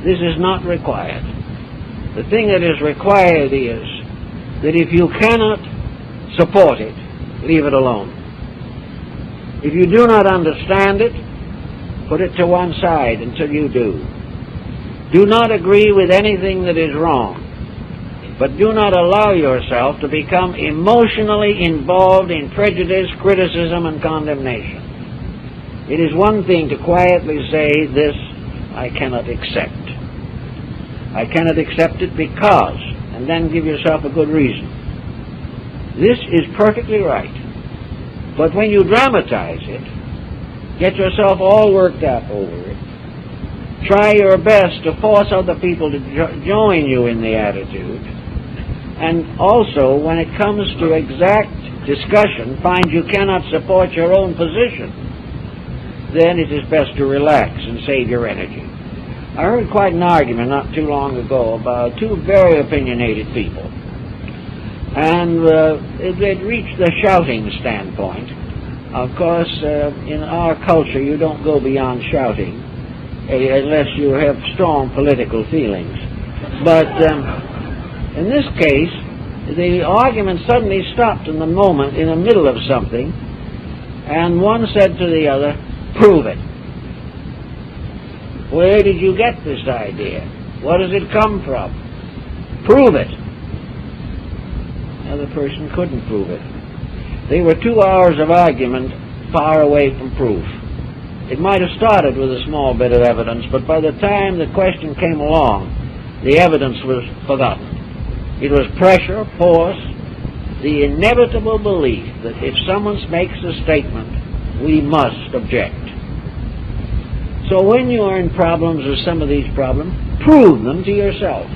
This is not required. The thing that is required is that if you cannot support it, leave it alone. If you do not understand it, put it to one side until you do. Do not agree with anything that is wrong, but do not allow yourself to become emotionally involved in prejudice, criticism, and condemnation. It is one thing to quietly say, this I cannot accept. I cannot accept it because, and then give yourself a good reason. This is perfectly right. But when you dramatize it, get yourself all worked up over it, try your best to force other people to join you in the attitude, and also, when it comes to exact discussion, find you cannot support your own position, then it is best to relax and save your energy. I heard quite an argument not too long ago about two very opinionated people. And it had reached the shouting standpoint. Of course, in our culture, you don't go beyond shouting unless you have strong political feelings. But in this case, the argument suddenly stopped in the middle of something, and one said to the other, "Prove it." "Where did you get this idea? What does it come from?" "Prove it." The other person couldn't prove it. They were 2 hours of argument far away from proof. It might have started with a small bit of evidence, but by the time the question came along, the evidence was forgotten. It was pressure, force, the inevitable belief that if someone makes a statement, we must object. So when you are in problems or some of these problems, prove them to yourself.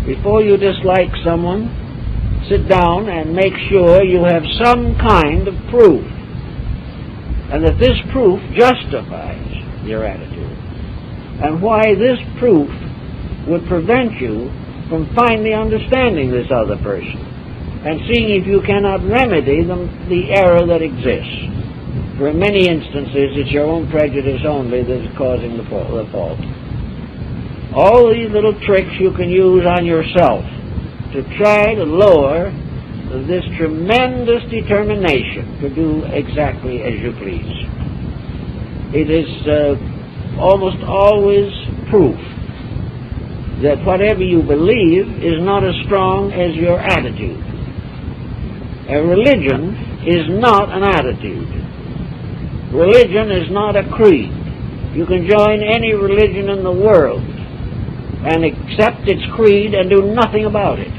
Before you dislike someone, sit down and make sure you have some kind of proof, and that this proof justifies your attitude, and why this proof would prevent you from finally understanding this other person and seeing if you cannot remedy the error that exists. For in many instances, it's your own prejudice only that is causing the fault. All these little tricks you can use on yourself to try to lower this tremendous determination to do exactly as you please. It is almost always proof that whatever you believe is not as strong as your attitude. A religion is not an attitude. Religion is not a creed. You can join any religion in the world and accept its creed and do nothing about it.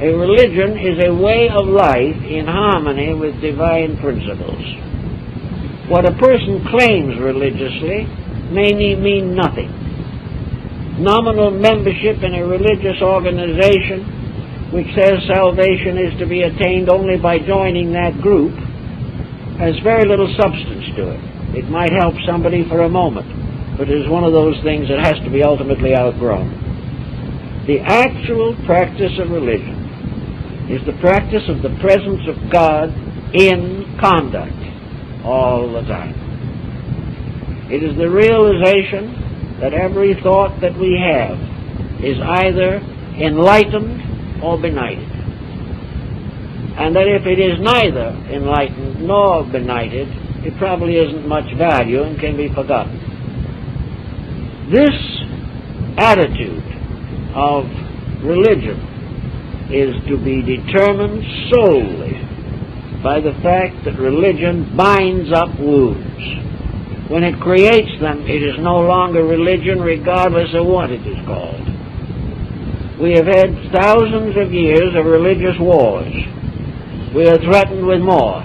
A religion is a way of life in harmony with divine principles. What a person claims religiously may mean nothing. Nominal membership in a religious organization which says salvation is to be attained only by joining that group has very little substance to it. It might help somebody for a moment, but it is one of those things that has to be ultimately outgrown. The actual practice of religion is the practice of the presence of God in conduct all the time. It is the realization that every thought that we have is either enlightened or benighted, and that if it is neither enlightened nor benighted, it probably isn't much value and can be forgotten. This attitude of religion is to be determined solely by the fact that religion binds up wounds. When it creates them, it is no longer religion regardless of what it is called. We have had thousands of years of religious wars. We are threatened with more.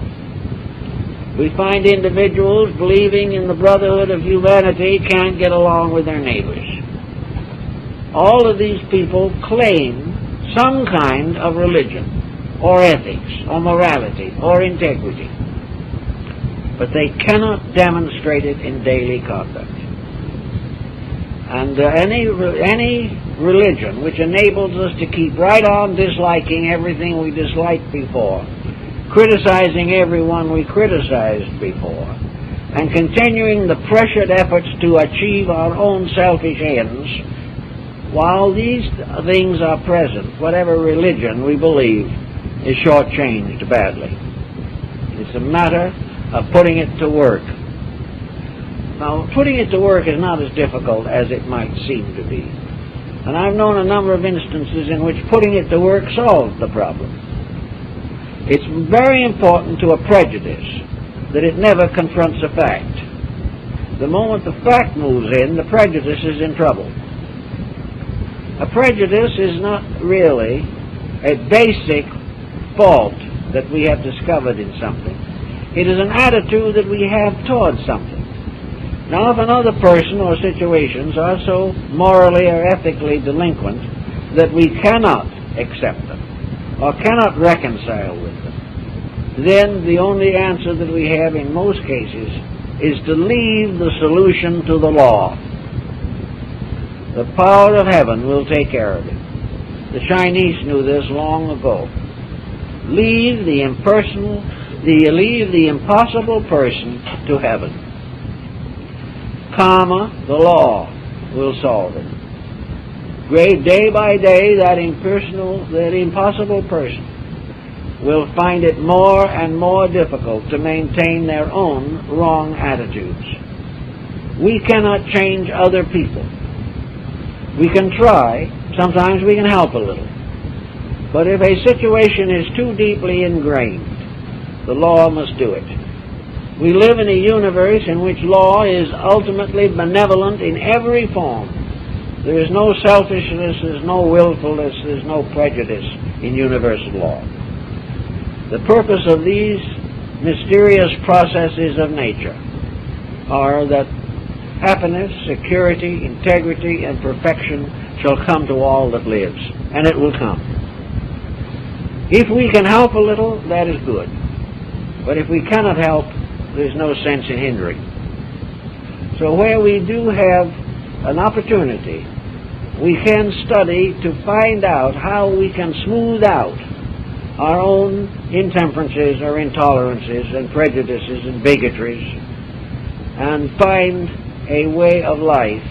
We find individuals believing in the brotherhood of humanity can't get along with their neighbors. All of these people claim some kind of religion, or ethics, or morality, or integrity, but they cannot demonstrate it in daily conduct. And any religion which enables us to keep right on disliking everything we disliked before, criticizing everyone we criticized before, and continuing the pressured efforts to achieve our own selfish ends, while these things are present, whatever religion we believe is shortchanged badly. It's a matter of putting it to work. Now, putting it to work is not as difficult as it might seem to be. And I've known a number of instances in which putting it to work solved the problem. It's very important to a prejudice that it never confronts a fact. The moment the fact moves in, the prejudice is in trouble. A prejudice is not really a basic fault that we have discovered in something. It is an attitude that we have towards something. Now, if another person or situations are so morally or ethically delinquent that we cannot accept them or cannot reconcile with them, then the only answer that we have in most cases is to leave the solution to the law. The power of heaven will take care of it. The Chinese knew this long ago. Leave the impossible person to heaven. Karma, the law, will solve it. Day by day, that impossible person will find it more and more difficult to maintain their own wrong attitudes. We cannot change other people. We can try. Sometimes we can help a little. But if a situation is too deeply ingrained, the law must do it. We live in a universe in which law is ultimately benevolent in every form. There is no selfishness, there's no willfulness, there's no prejudice in universal law. The purpose of these mysterious processes of nature are that happiness, security, integrity, and perfection shall come to all that lives, and it will come. If we can help a little, that is good. But if we cannot help, there's no sense in hindering. So where we do have an opportunity, we can study to find out how we can smooth out our own intemperances or intolerances and prejudices and bigotries and find a way of life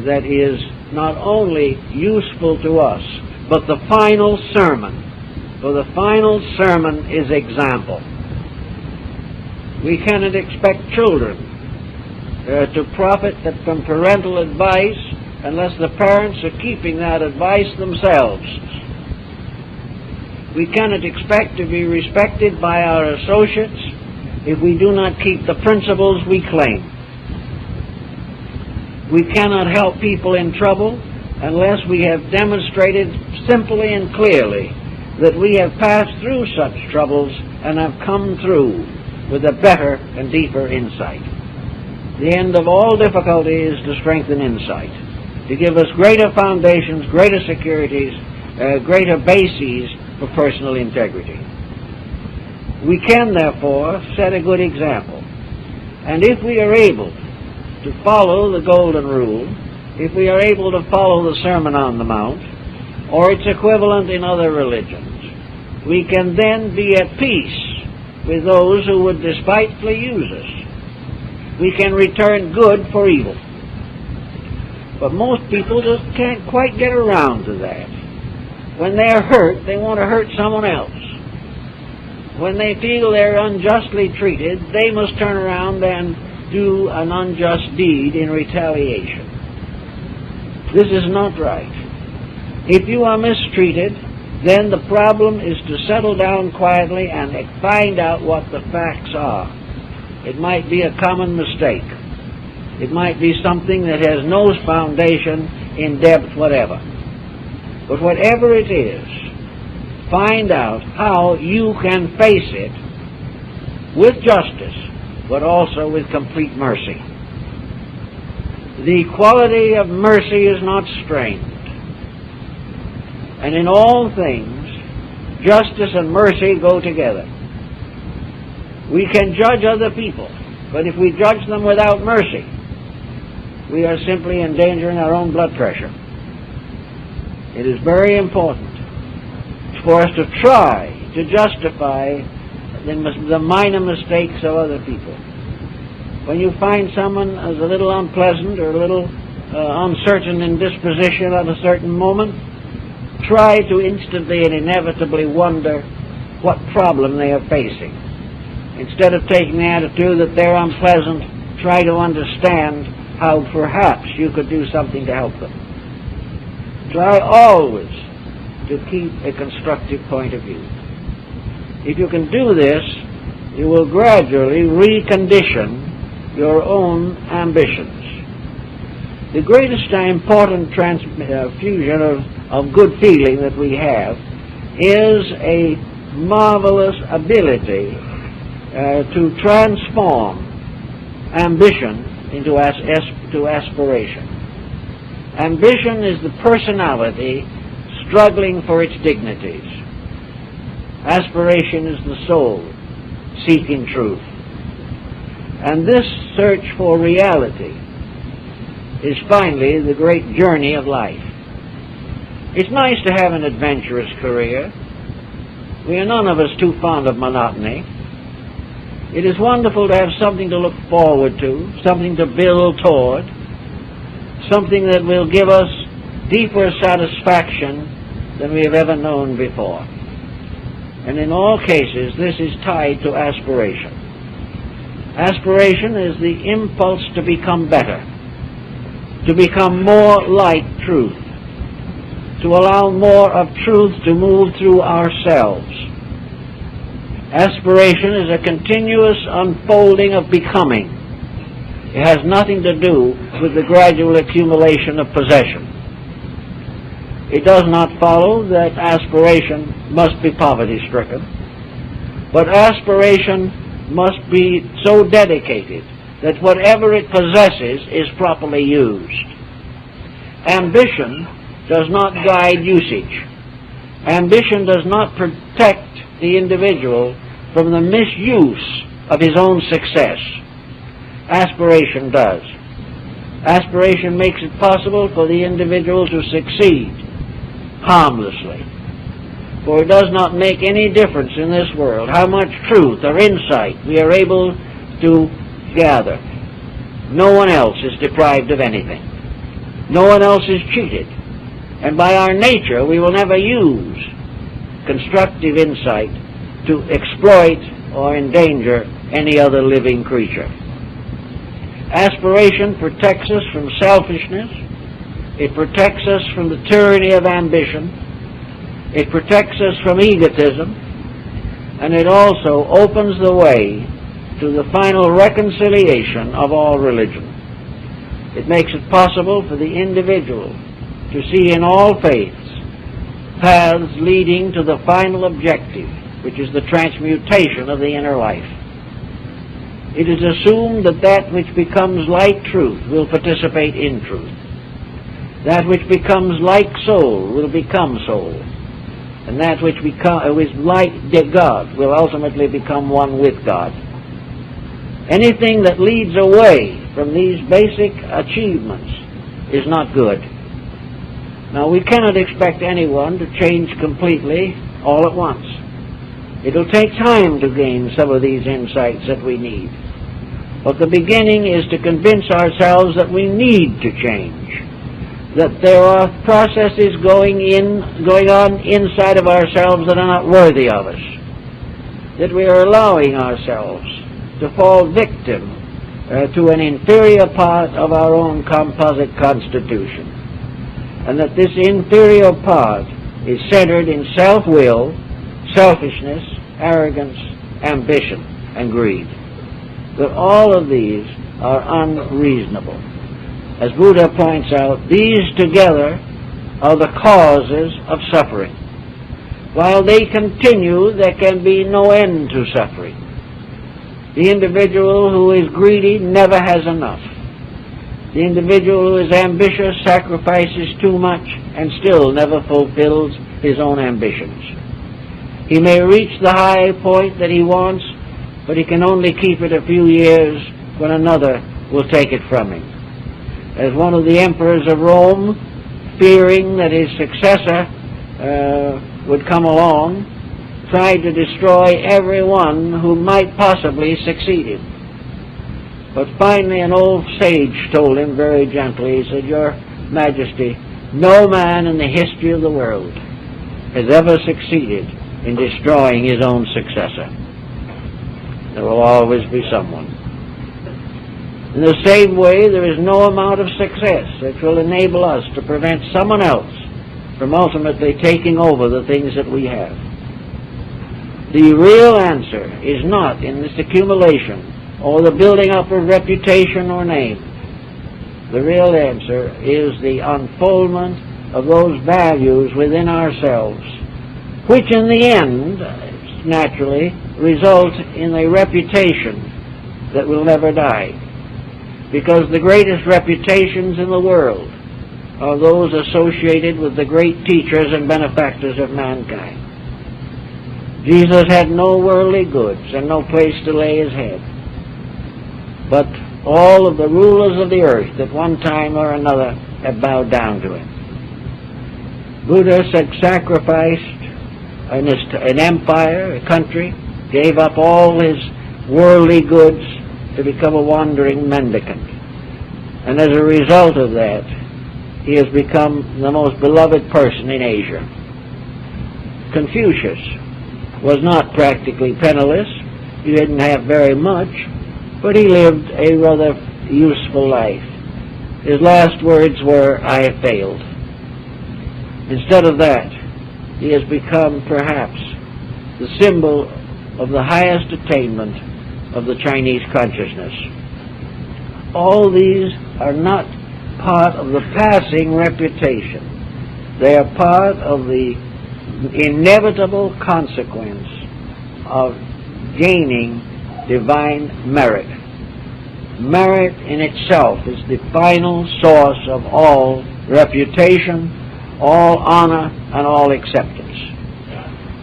that is not only useful to us, but the final sermon. For the final sermon is example. We cannot expect children to profit from parental advice unless the parents are keeping that advice themselves. We cannot expect to be respected by our associates if we do not keep the principles we claim. We cannot help people in trouble unless we have demonstrated simply and clearly that we have passed through such troubles and have come through with a better and deeper insight. The end of all difficulty is to strengthen insight, to give us greater foundations, greater securities, greater bases for personal integrity. We can, therefore, set a good example. And if we are able to follow the Golden Rule, if we are able to follow the Sermon on the Mount, or its equivalent in other religions, we can then be at peace with those who would despitefully use us. We can return good for evil. But most people just can't quite get around to that. When they're hurt, they want to hurt someone else. When they feel they're unjustly treated, they must turn around and do an unjust deed in retaliation. This is not right. If you are mistreated, then the problem is to settle down quietly and find out what the facts are. It might be a common mistake. It might be something that has no foundation in depth whatever. But whatever it is, find out how you can face it with justice, but also with complete mercy. The quality of mercy is not strained. And in all things, justice and mercy go together. We can judge other people, but if we judge them without mercy, we are simply endangering our own blood pressure. It is very important for us to try to justify the minor mistakes of other people. When you find someone as a little unpleasant or a little uncertain in disposition at a certain moment, try to instantly and inevitably wonder what problem they are facing. Instead of taking the attitude that they're unpleasant, try to understand how perhaps you could do something to help them. Try always to keep a constructive point of view. If you can do this, you will gradually recondition your own ambitions. The greatest important transfusion of good feeling that we have is a marvelous ability to transform ambition into aspiration. Ambition is the personality struggling for its dignities. Aspiration is the soul seeking truth. And this search for reality is finally the great journey of life. It's nice to have an adventurous career. We are none of us too fond of monotony. It is wonderful to have something to look forward to, something to build toward, something that will give us deeper satisfaction than we have ever known before. And in all cases, this is tied to aspiration. Aspiration is the impulse to become better, to become more like truth, to allow more of truth to move through ourselves. Aspiration is a continuous unfolding of becoming. It has nothing to do with the gradual accumulation of possession. It does not follow that aspiration must be poverty-stricken, but aspiration must be so dedicated that whatever it possesses is properly used. Ambition does not guide usage. Ambition does not protect the individual from the misuse of his own success. Aspiration does. Aspiration makes it possible for the individual to succeed harmlessly. For it does not make any difference in this world how much truth or insight we are able to gather. No one else is deprived of anything. No one else is cheated. And by our nature, we will never use constructive insight to exploit or endanger any other living creature. Aspiration protects us from selfishness. It protects us from the tyranny of ambition. It protects us from egotism. And it also opens the way to the final reconciliation of all religion. It makes it possible for the individual to see in all faiths paths leading to the final objective, which is the transmutation of the inner life. It is assumed that that which becomes like truth will participate in truth. That which becomes like soul will become soul. And that which is like God will ultimately become one with God. Anything that leads away from these basic achievements is not good. Now, we cannot expect anyone to change completely all at once. It'll take time to gain some of these insights that we need. But the beginning is to convince ourselves that we need to change, that there are processes going on inside of ourselves that are not worthy of us, that we are allowing ourselves to fall victim to an inferior part of our own composite constitution, and that this inferior part is centered in self-will, selfishness, arrogance, ambition, and greed. That all of these are unreasonable. As Buddha points out, these together are the causes of suffering. While they continue, there can be no end to suffering. The individual who is greedy never has enough. The individual who is ambitious sacrifices too much and still never fulfills his own ambitions. He may reach the high point that he wants, but he can only keep it a few years when another will take it from him. As one of the emperors of Rome, fearing that his successor would come along, tried to destroy everyone who might possibly succeed him. But finally an old sage told him very gently, he said, "Your Majesty, no man in the history of the world has ever succeeded in destroying his own successor. There will always be someone." In the same way, there is no amount of success that will enable us to prevent someone else from ultimately taking over the things that we have. The real answer is not in this accumulation or the building up of reputation or name. The real answer is the unfoldment of those values within ourselves, which in the end, naturally, result in a reputation that will never die. Because the greatest reputations in the world are those associated with the great teachers and benefactors of mankind. Jesus had no worldly goods and no place to lay his head. But all of the rulers of the earth at one time or another have bowed down to him. Buddha sacrificed an empire, a country, gave up all his worldly goods to become a wandering mendicant. And as a result of that, he has become the most beloved person in Asia. Confucius was not practically penniless. He didn't have very much, but he lived a rather useful life. His last words were, "I have failed." Instead of that, he has become perhaps the symbol of the highest attainment of the Chinese consciousness. All these are not part of the passing reputation. They are part of the inevitable consequence of gaining divine merit. Merit in itself is the final source of all reputation, all honor, and all acceptance.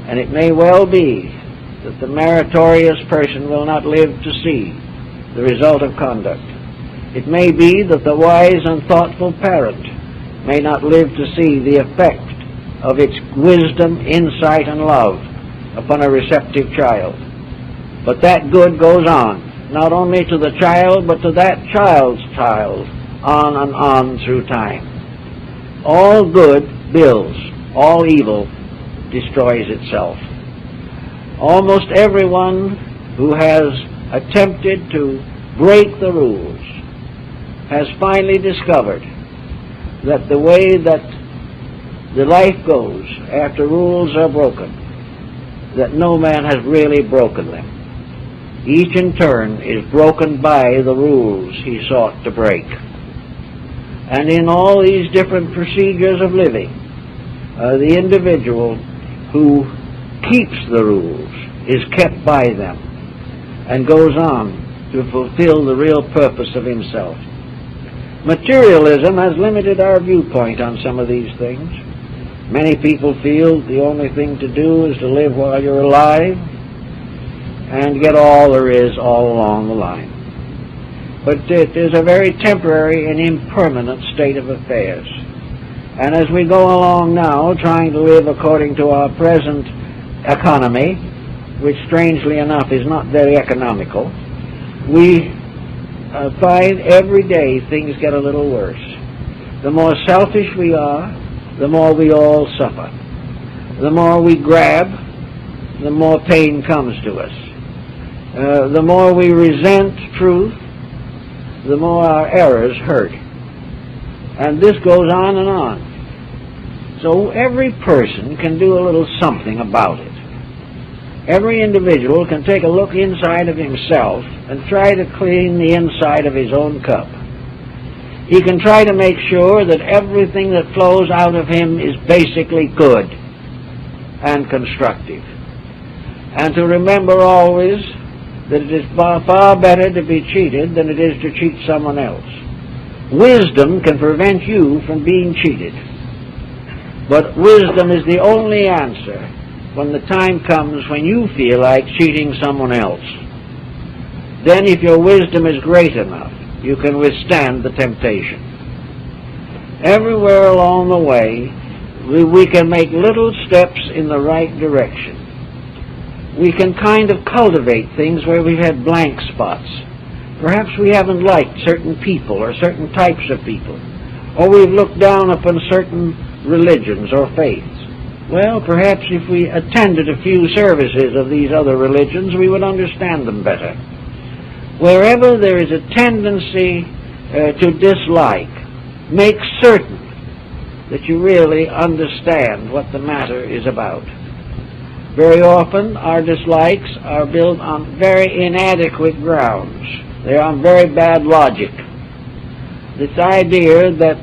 And it may well be that the meritorious person will not live to see the result of conduct. It may be that the wise and thoughtful parent may not live to see the effect of its wisdom, insight, and love upon a receptive child. But that good goes on, not only to the child, but to that child's child, on and on through time. All good builds, all evil destroys itself. Almost everyone who has attempted to break the rules has finally discovered that the way that the life goes after rules are broken, that no man has really broken them. Each in turn is broken by the rules he sought to break. And in all these different procedures of living, the individual who keeps the rules is kept by them and goes on to fulfill the real purpose of himself. Materialism has limited our viewpoint on some of these things. Many people feel the only thing to do is to live while you're alive and get all there is all along the line. But it is a very temporary and impermanent state of affairs. And as we go along now, trying to live according to our present economy, which strangely enough is not very economical, we find every day things get a little worse. The more selfish we are, the more we all suffer. The more we grab, the more pain comes to us. The more we resent truth, the more our errors hurt. And this goes on and on. So every person can do a little something about it. Every individual can take a look inside of himself and try to clean the inside of his own cup. He can try to make sure that everything that flows out of him is basically good and constructive. And to remember always that it is far better to be cheated than it is to cheat someone else. Wisdom can prevent you from being cheated. But wisdom is the only answer when the time comes when you feel like cheating someone else. Then if your wisdom is great enough, you can withstand the temptation. Everywhere along the way, we can make little steps in the right direction. We can kind of cultivate things where we've had blank spots. Perhaps we haven't liked certain people or certain types of people, or we've looked down upon certain religions or faiths. Well, perhaps if we attended a few services of these other religions, we would understand them better. Wherever there is a tendency to dislike, make certain that you really understand what the matter is about. Very often, our dislikes are built on very inadequate grounds. They are on very bad logic. This idea that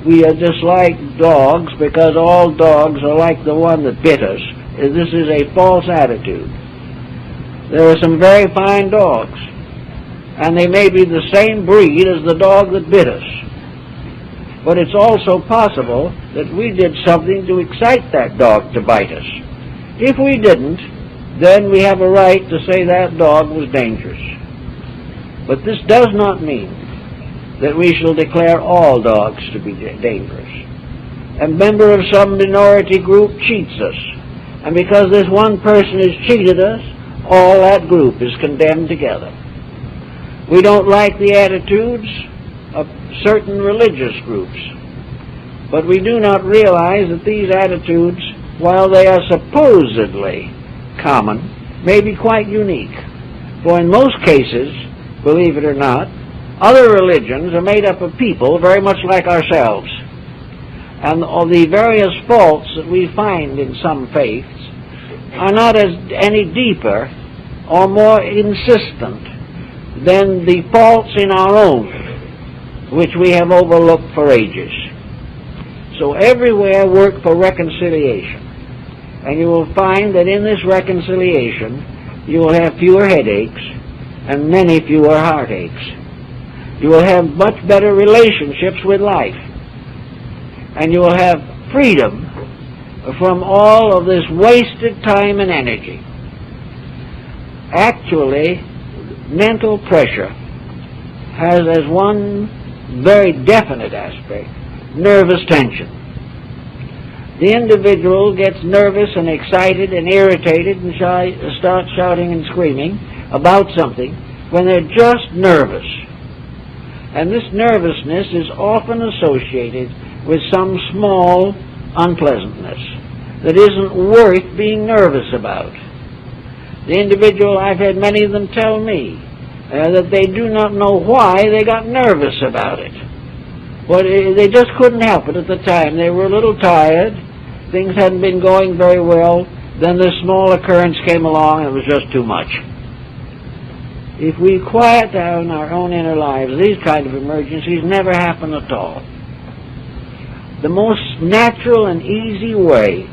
we dislike dogs because all dogs are like the one that bit us, this is a false attitude. There are some very fine dogs, and they may be the same breed as the dog that bit us. But it's also possible that we did something to excite that dog to bite us. If we didn't, then we have a right to say that dog was dangerous. But this does not mean that we shall declare all dogs to be dangerous. A member of some minority group cheats us, and because this one person has cheated us, all that group is condemned together. We don't like the attitudes of certain religious groups, but we do not realize that these attitudes, while they are supposedly common, may be quite unique. For in most cases, believe it or not, other religions are made up of people very much like ourselves. And all the various faults that we find in some faiths are not any deeper or more insistent than the faults in our own, which we have overlooked for ages. So everywhere work for reconciliation. And you will find that in this reconciliation you will have fewer headaches and many fewer heartaches. You will have much better relationships with life. And you will have freedom from all of this wasted time and energy. Actually, mental pressure has as one very definite aspect nervous tension. The individual gets nervous and excited and irritated and starts shouting and screaming about something when they're just nervous. And this nervousness is often associated with some small unpleasantness that isn't worth being nervous about. The individual, I've had many of them tell me that they do not know why they got nervous about it. But they just couldn't help it at the time. They were a little tired. Things hadn't been going very well. Then this small occurrence came along and it was just too much. If we quiet down our own inner lives, these kind of emergencies never happen at all. The most natural and easy way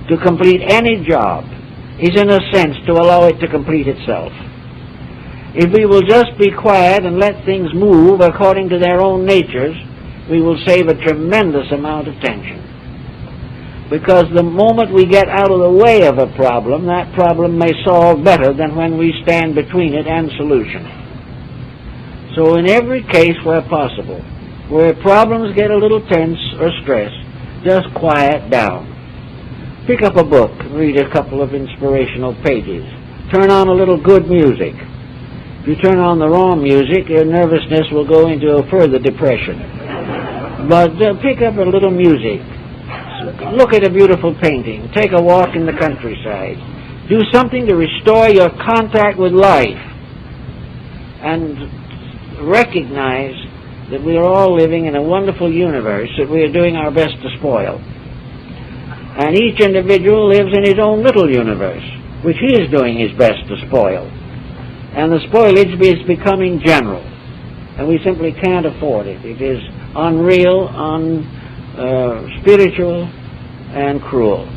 to complete any job is, in a sense, to allow it to complete itself. If we will just be quiet and let things move according to their own natures, we will save a tremendous amount of tension. Because the moment we get out of the way of a problem, that problem may solve better than when we stand between it and solution. So in every case where possible, where problems get a little tense or stressed, just quiet down. Pick up a book and read a couple of inspirational pages. Turn on a little good music. If you turn on the wrong music, your nervousness will go into a further depression. But pick up a little music. Look at a beautiful painting. Take a walk in the countryside. Do something to restore your contact with life. And recognize that we are all living in a wonderful universe that we are doing our best to spoil. And each individual lives in his own little universe, which he is doing his best to spoil. And the spoilage is becoming general. And we simply can't afford it. It is unreal, unspiritual, and cruel.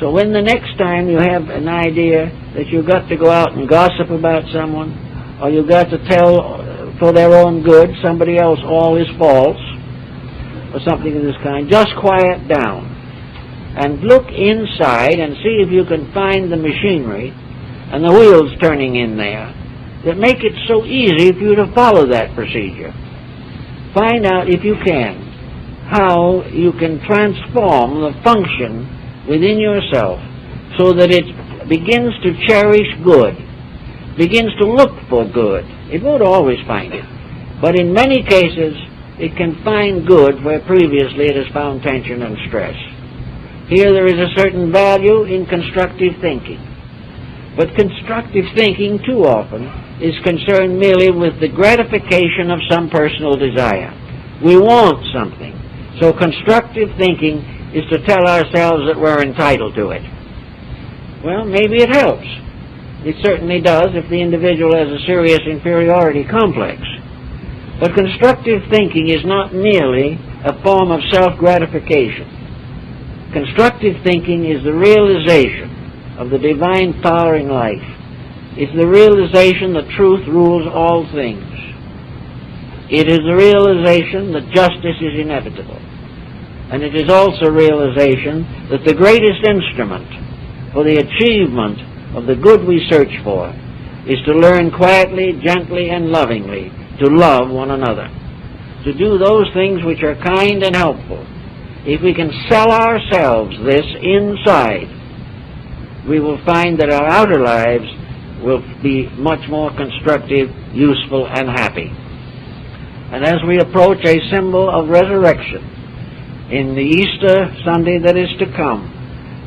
So when the next time you have an idea that you've got to go out and gossip about someone, or you've got to tell for their own good somebody else all is false, or something of this kind, just quiet down and look inside and see if you can find the machinery and the wheels turning in there that make it so easy for you to follow that procedure. Find out, if you can, how you can transform the function within yourself so that it begins to cherish good, begins to look for good. It won't always find it, but in many cases it can find good where previously it has found tension and stress. Here there is a certain value in constructive thinking. But constructive thinking too often is concerned merely with the gratification of some personal desire. We want something. So constructive thinking is to tell ourselves that we're entitled to it. Well, maybe it helps. It certainly does if the individual has a serious inferiority complex. But constructive thinking is not merely a form of self-gratification. Constructive thinking is the realization of the divine power in life. It's the realization that truth rules all things. It is the realization that justice is inevitable. And it is also realization that the greatest instrument for the achievement of the good we search for is to learn quietly, gently, and lovingly to love one another, to do those things which are kind and helpful. If we can sell ourselves this inside, we will find that our outer lives will be much more constructive, useful, and happy. And as we approach a symbol of resurrection in the Easter Sunday that is to come,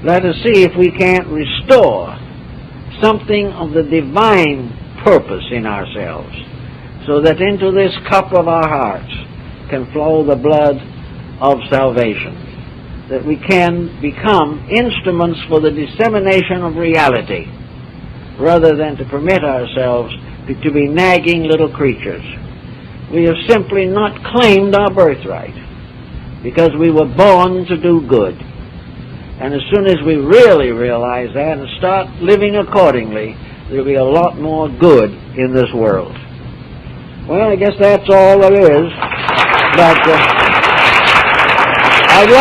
let us see if we can't restore something of the divine purpose in ourselves, so that into this cup of our hearts can flow the blood of salvation, that we can become instruments for the dissemination of reality, rather than to permit ourselves to be nagging little creatures. We have simply not claimed our birthright, because we were born to do good. And as soon as we really realize that and start living accordingly, there'll be a lot more good in this world. Well, I guess that's all there is. But I'd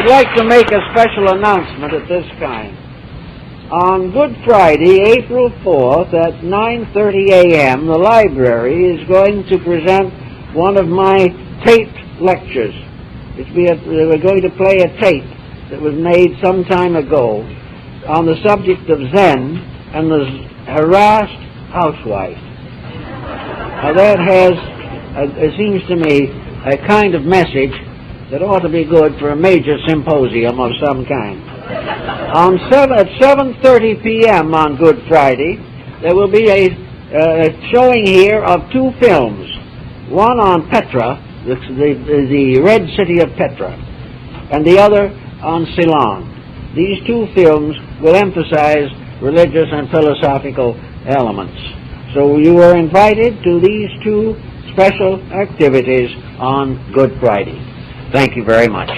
like to make a special announcement at this time. On Good Friday, April 4th at 9:30 a.m., the library is going to present one of my taped lectures. We're going to play a tape that was made some time ago on the subject of Zen and the harassed housewife. Now that has, it seems to me, a kind of message that ought to be good for a major symposium of some kind. At 7:30 p.m. on Good Friday, there will be a showing here of two films. One on Petra, the red city of Petra, and the other on Ceylon. These two films will emphasize religious and philosophical elements. So you are invited to these two special activities on Good Friday. Thank you very much.